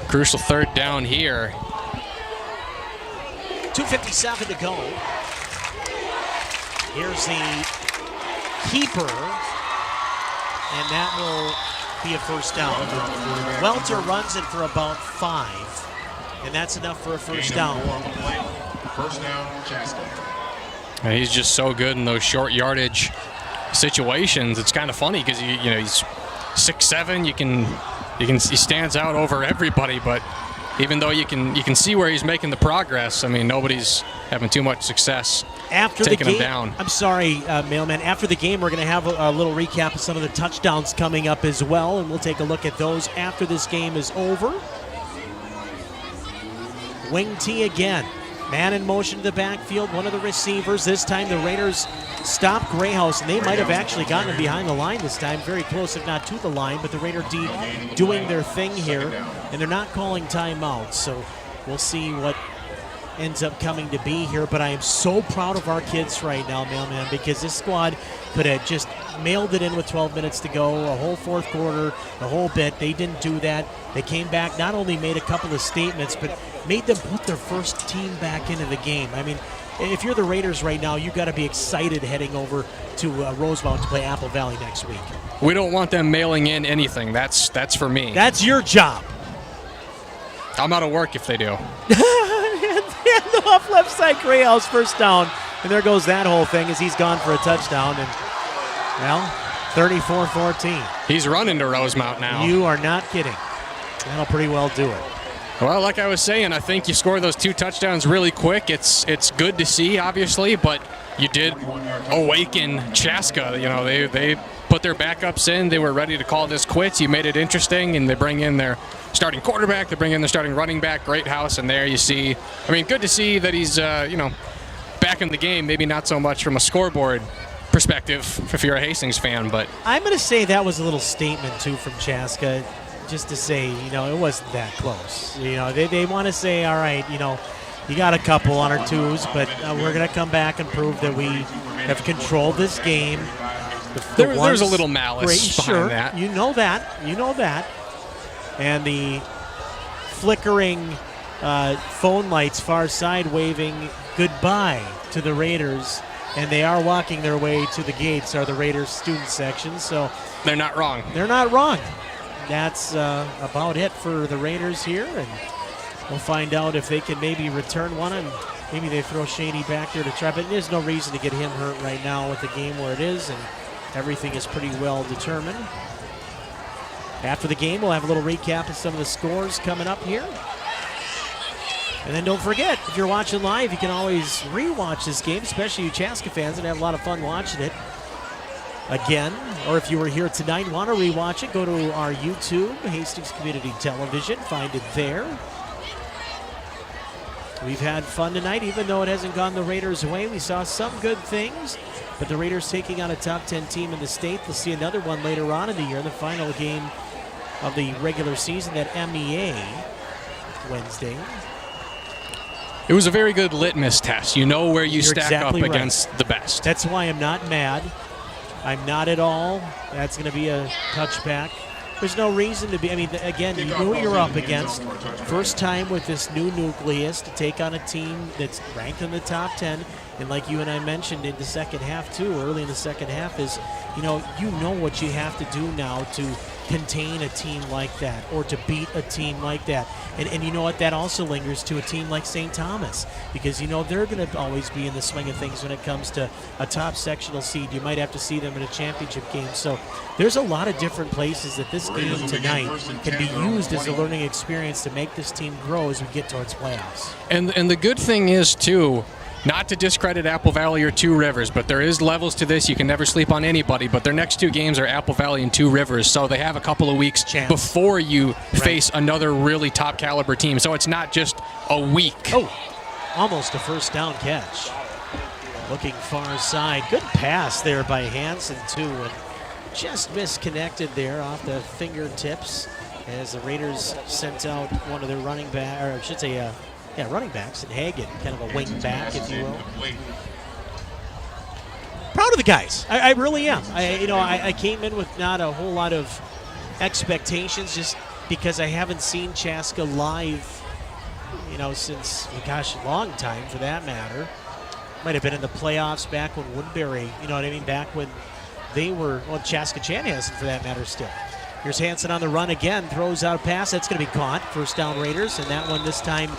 Crucial third down here. 2:57 to go. Here's the keeper, and that will be a first down. Welter runs it for about 5, and that's enough for a first down. First down, Chaska. And he's just so good in those short yardage situations. It's kind of funny because he's 6'7". He stands out over everybody, but even though you can see where he's making the progress, I mean, nobody's having too much success taking him down. I'm sorry, Mailman. After the game, we're going to have a little recap of some of the touchdowns coming up as well, and we'll take a look at those after this game is over. Wing T again. Man in motion to the backfield, one of the receivers. This time the Raiders stopped Grayhouse, and they might have actually gotten him behind the line this time. Very close, if not to the line, but the Raider D doing their thing here, and they're not calling timeouts. So we'll see what ends up coming to be here. But I am so proud of our kids right now, Mailman, because this squad could have just mailed it in with 12 minutes to go, a whole fourth quarter, the whole bit. They didn't do that. They came back, not only made a couple of statements, but made them put their first team back into the game. I mean, if you're the Raiders right now, you've got to be excited heading over to Rosemount to play Apple Valley next week. We don't want them mailing in anything. That's for me. That's your job. I'm out of work if they do. And off left side, Grayhouse first down. And there goes that whole thing as he's gone for a touchdown. And, well, 34-14. He's running to Rosemount now. You are not kidding. That'll pretty well do it. Well, like I was saying, I think you score those 2 touchdowns really quick. It's good to see, obviously, but you did awaken Chaska. You know, they put their backups in. They were ready to call this quits. You made it interesting, and they bring in their starting quarterback. They bring in their starting running back, Greathouse, and there you see. I mean, good to see that he's, back in the game. Maybe not so much from a scoreboard perspective if you're a Hastings fan, but I'm going to say that was a little statement, too, from Chaska. Just to say, it wasn't that close. They want to say, all right, you got a couple on our twos, but we're going to come back and prove that we have controlled this game. There's a little malice behind that. You know that. And the flickering phone lights far side waving goodbye to the Raiders, and they are walking their way to the gates, are the Raiders student section. So they're not wrong. They're not wrong. That's about it for the Raiders here, and we'll find out if they can maybe return one, and maybe they throw Shady back there to try, but there's no reason to get him hurt right now with the game where it is, and everything is pretty well determined. After the game, we'll have a little recap of some of the scores coming up here. And then don't forget, if you're watching live, you can always re-watch this game, especially you Chaska fans, and have a lot of fun watching it again. Or if you were here tonight and want to re-watch it, go to our YouTube, Hastings Community Television. Find it there. We've had fun tonight, even though it hasn't gone the Raiders' way. We saw some good things, but the Raiders taking on a top 10 team in the state. We'll see another one later on in the year, the final game of the regular season at MEA Wednesday. It was a very good litmus test. You know where you stack exactly up against the best. That's why I'm not mad. I'm not at all. That's going to be a touchback. There's no reason to be. I mean, again, you knew what you're up against. First time with this new nucleus to take on a team that's ranked in the top 10. And like you and I mentioned in the second half, too, early in the second half, is, you know what you have to do now to contain a team like that or to beat a team like that. And you know what? That also lingers to a team like St. Thomas, because, they're going to always be in the swing of things when it comes to a top sectional seed. You might have to see them in a championship game. So there's a lot of different places that this game tonight can be used as a learning experience to make this team grow as we get towards playoffs. And the good thing is, too, not to discredit Apple Valley or Two Rivers, but there is levels to this. You can never sleep on anybody, but their next 2 games are Apple Valley and Two Rivers, so they have a couple of weeks before you face another really top caliber team. So it's not just a week. Oh, almost a first down catch. Looking far side. Good pass there by Hansen, too, and just misconnected there off the fingertips as the Raiders sent out one of their running back, or I should say, running backs, and Hagen, kind of a wing back, if you will. Proud of the guys. I really am. I came in with not a whole lot of expectations just because I haven't seen Chaska live, since, a long time for that matter. Might have been in the playoffs back when Woodbury, back when they were, Chaska Chanhassen for that matter still. Here's Hansen on the run again, throws out a pass. That's going to be caught. First down Raiders, and that one this time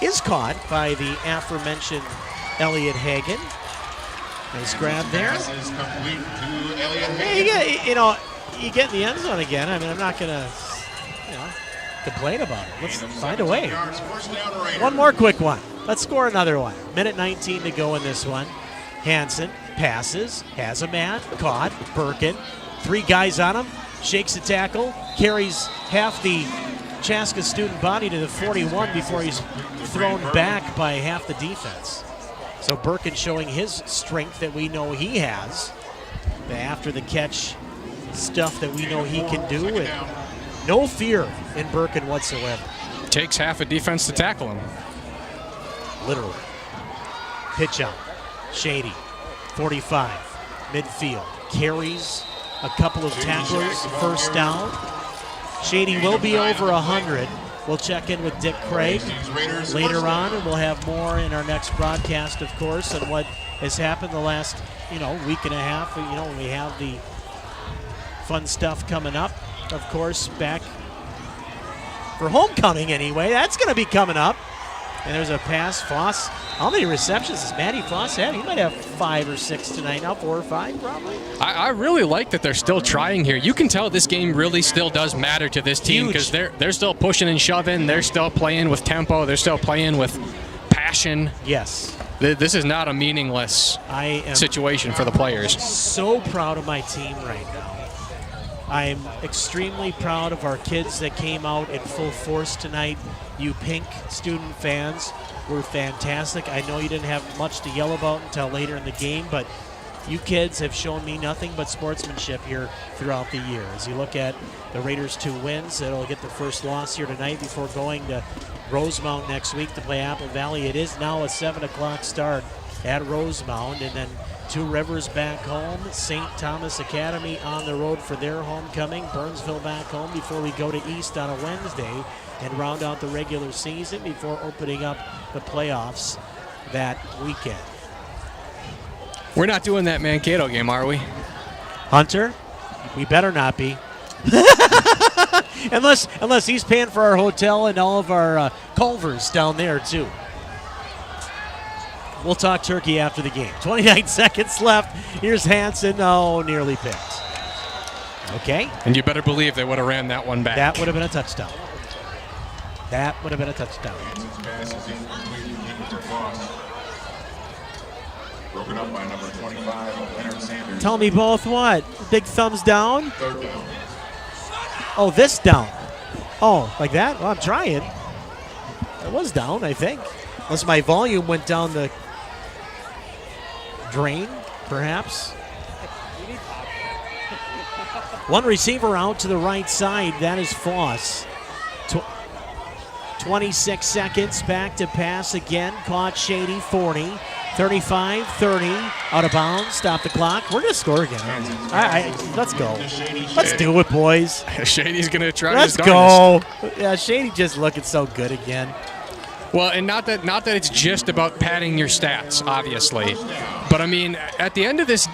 is caught by the aforementioned Elliot Hagen. Nice grab there. You get in the end zone again. I mean, I'm not going to, complain about it. Let's find a way. One more quick one. Let's score another one. Minute 19 to go in this one. Hansen passes, has a man, caught, Birkin. 3 guys on him, shakes the tackle, carries half the Chaska student body to the 41 before he's thrown back by half the defense. So Birkin showing his strength that we know he has. The after the catch stuff that we know he can do, and no fear in Birkin whatsoever. Takes half a defense to tackle him. Literally. Pitch out. Shady. 45. Midfield. Carries a couple of tacklers. First down. Shady will be over 100. We'll check in with Dick Craig later on, and we'll have more in our next broadcast, of course, on what has happened the last, week and a half. When we have the fun stuff coming up, of course, back for homecoming anyway. That's going to be coming up. And there's a pass. Foss, how many receptions does Matty Foss have? He might have 5 or 6 tonight now, 4 or 5 probably. I really like that they're still trying here. You can tell this game really still does matter to this team because they're still pushing and shoving. They're still playing with tempo. They're still playing with passion. Yes. This is not a meaningless situation for the players. So proud of my team right now. I'm extremely proud of our kids that came out in full force tonight. You Pink student fans were fantastic. I know you didn't have much to yell about until later in the game, but you kids have shown me nothing but sportsmanship here throughout the year. As you look at the Raiders' 2 wins, it'll get the first loss here tonight before going to Rosemount next week to play Apple Valley. It is now a 7 o'clock start at Rosemount, and then Two Rivers back home, St. Thomas Academy on the road for their homecoming, Burnsville back home before we go to East on a Wednesday and round out the regular season before opening up the playoffs that weekend. We're not doing that Mankato game, are we? Hunter, we better not be. unless he's paying for our hotel and all of our Culvers down there too. We'll talk turkey after the game. 29 seconds left. Here's Hansen. Oh, nearly picked. Okay. And you better believe they would have ran that one back. That would have been a touchdown. That would have been a touchdown. Broken up by number 25, Leonard Sanders. Tell me both what? Big thumbs down? Third down. Oh, this down. Oh, like that? Well, I'm trying. It was down, I think. Unless my volume went down the drain, perhaps. One receiver out to the right side. That is Foss. 26 seconds. Back to pass again. Caught Shady. 40. 35, 30. Out of bounds. Stop the clock. We're going to score again. Let's go. Let's do it, boys. Shady's going to try Let's his go. Yeah, Shady just looking so good again. Well, and not that it's just about padding your stats, obviously. But, I mean, at the end of this,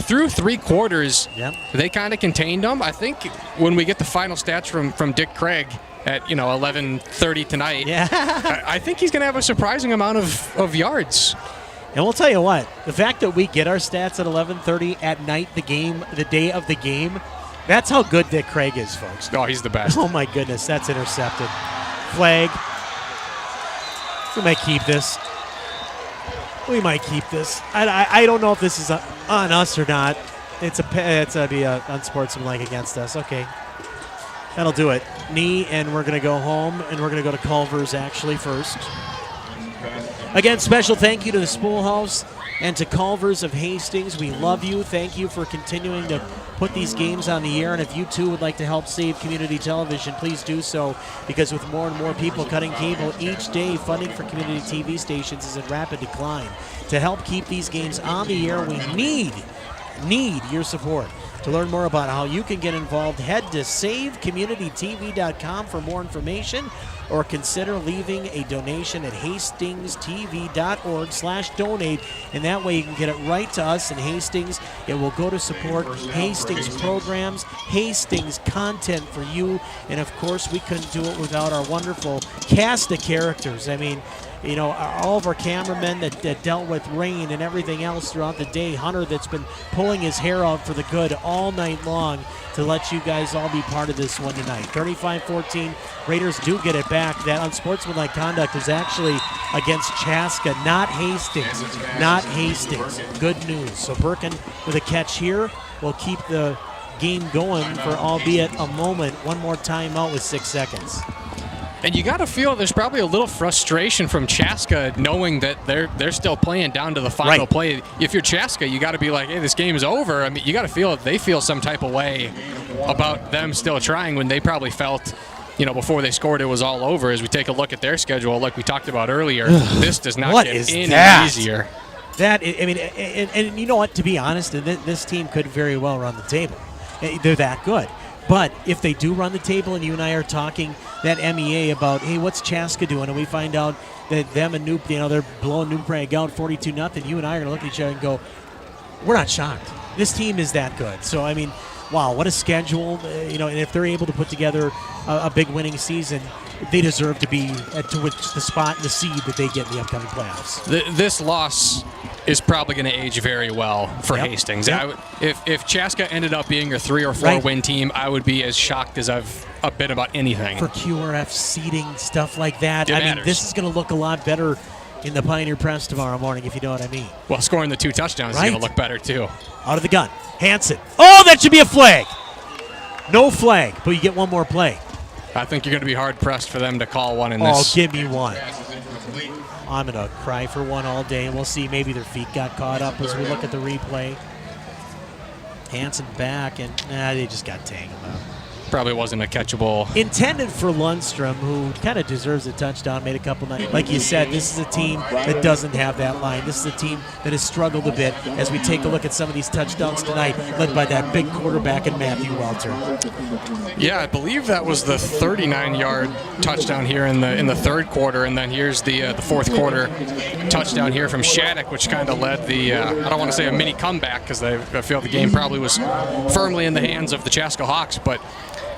through 3 quarters, they kind of contained them. I think when we get the final stats from Dick Craig at, 11:30 tonight, I think he's going to have a surprising amount of yards. And we'll tell you what, the fact that we get our stats at 11:30 at night, the day of the game, that's how good Dick Craig is, folks. Oh, he's the best. Oh, my goodness, that's intercepted. Flag. We might keep this. I don't know if this is on us or not. It's be unsportsmanlike against us. Okay. That'll do it. Knee, and we're going to go home, and we're going to go to Culver's actually first. Again, special thank you to the Spool House and to Culver's of Hastings. We love you. Thank you for continuing to put these games on the air. And if you too would like to help save community television, please do so, because with more and more people cutting cable each day, funding for community TV stations is in rapid decline. To help keep these games on the air, we need your support. To learn more about how you can get involved, head to savecommunitytv.com for more information, or consider leaving a donation at hastingstv.org/donate, and that way you can get it right to us in Hastings. It will go to support Hastings programs, Hastings content for you, and of course we couldn't do it without our wonderful cast of characters. I mean, You know, all of our cameramen that dealt with rain and everything else throughout the day. Hunter that's been pulling his hair out for the good all night long to let you guys all be part of this one tonight. 35-14, Raiders do get it back. That unsportsmanlike conduct is actually against Chaska, not Hastings. Not Hastings. Good news. So Birkin with a catch here will keep the game going for albeit a moment. One more timeout with 6 seconds. And you got to feel there's probably a little frustration from Chaska knowing that they're still playing down to the final play. If you're Chaska, you got to be like, hey, this game's over. I mean, you got to feel they feel some type of way about them still trying when they probably felt, you know, before they scored it was all over. As we take a look at their schedule, like we talked about earlier, this does not get any easier. And you know what, to be honest, this team could very well run the table. They're that good. But if they do run the table, and you and I are talking that MEA about, hey, what's Chaska doing? And we find out that them and Newp, you know, they're blowing New Prague out 42-0. You and I are going to look at each other and go, we're not shocked. This team is that good. So, I mean, wow, what a schedule. You know, and if they're able to put together a big winning season, they deserve to be to the spot and the seed that they get in the upcoming playoffs. This loss is probably going to age very well for Hastings. If Chaska ended up being a 3 or 4 win team, I would be as shocked as I've been about anything. For QRF seeding, stuff like that. It I matters. mean, this is going to look a lot better in the Pioneer Press tomorrow morning, if you know what I mean. Well, scoring the 2 touchdowns is going to look better, too. Out of the gun. Hansen. Oh, that should be a flag. No flag, but you get one more play. I think you're going to be hard-pressed for them to call one in this. Oh, give me one. I'm going to cry for one all day, and we'll see. Maybe their feet got caught up as we look at the replay. Hansen back, and they just got tangled up. Probably wasn't a catchable. Intended for Lundstrom, who kind of deserves a touchdown, made a couple nights. Like you said, this is a team that doesn't have that line. This is a team that has struggled a bit as we take a look at some of these touchdowns tonight, led by that big quarterback in Matthew Welter. Yeah, I believe that was the 39-yard touchdown here in the third quarter, and then here's the fourth quarter touchdown here from Shattuck, which kind of led the, I don't want to say a mini comeback, because I feel the game probably was firmly in the hands of the Chaska Hawks, but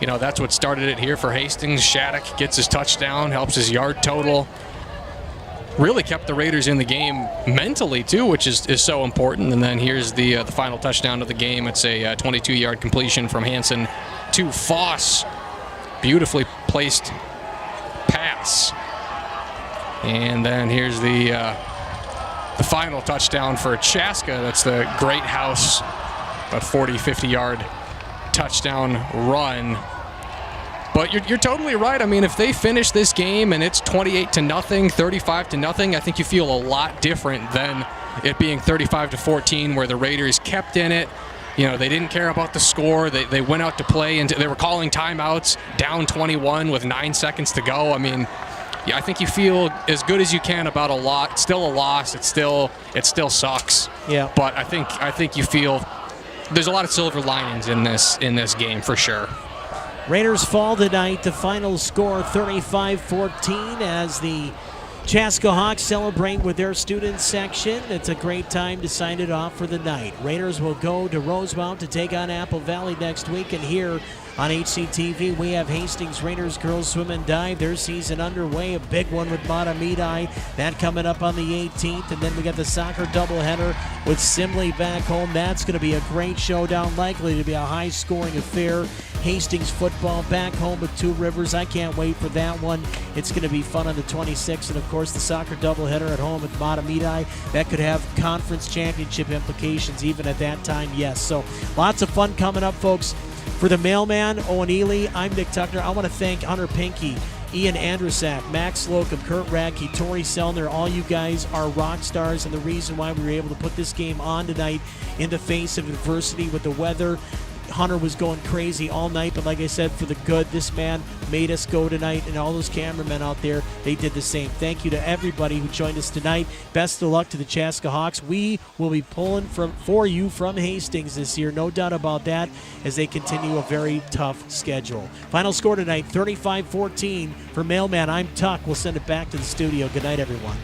you know, that's what started it here for Hastings. Shattuck gets his touchdown, helps his yard total. Really kept the Raiders in the game mentally, too, which is so important. And then here's the final touchdown of the game. It's a 22-yard completion from Hansen to Foss. Beautifully placed pass. And then here's the final touchdown for Chaska. That's the Great House, about 40, 50-yard touchdown run. But you're totally right. I mean, if they finish this game and it's 28-0, 35-0, I think you feel a lot different than it being 35-14, where the Raiders kept in it. You know, they didn't care about the score. They went out to play, and they were calling timeouts, down 21 with 9 seconds to go. I mean, yeah, I think you feel as good as you can about a lot. It's still a loss. It still sucks. Yeah. But I think you feel there's a lot of silver linings in this game for sure. Raiders fall tonight. The final score 35-14 as the Chaska Hawks celebrate with their student section. It's a great time to sign it off for the night. Raiders will go to Rosemount to take on Apple Valley next week, and here on HCTV, we have Hastings Raiders girls swim and dive. Their season underway. A big one with Matamidi. That coming up on the 18th. And then we got the soccer doubleheader with Simley back home. That's going to be a great showdown. Likely to be a high-scoring affair. Hastings football back home with Two Rivers. I can't wait for that one. It's going to be fun on the 26th. And, of course, the soccer doubleheader at home with Matamidi. That could have conference championship implications even at that time, yes. So lots of fun coming up, folks. For the mailman, Owen Ely, I'm Nick Tuckner. I want to thank Hunter Pinkey, Ian Andrusak, Max Slocum, Kurt Radke, Tori Sellner. All you guys are rock stars and the reason why we were able to put this game on tonight in the face of adversity with the weather. Hunter was going crazy all night, but like I said, for the good, this man made us go tonight, and all those cameramen out there, they did the same. Thank you to everybody who joined us tonight. Best of luck to the Chaska Hawks. We will be pulling for you from Hastings this year, no doubt about that, as they continue a very tough schedule. Final score tonight, 35-14. For Mailman, I'm Tuck. We'll send it back to the studio. Good night, everyone.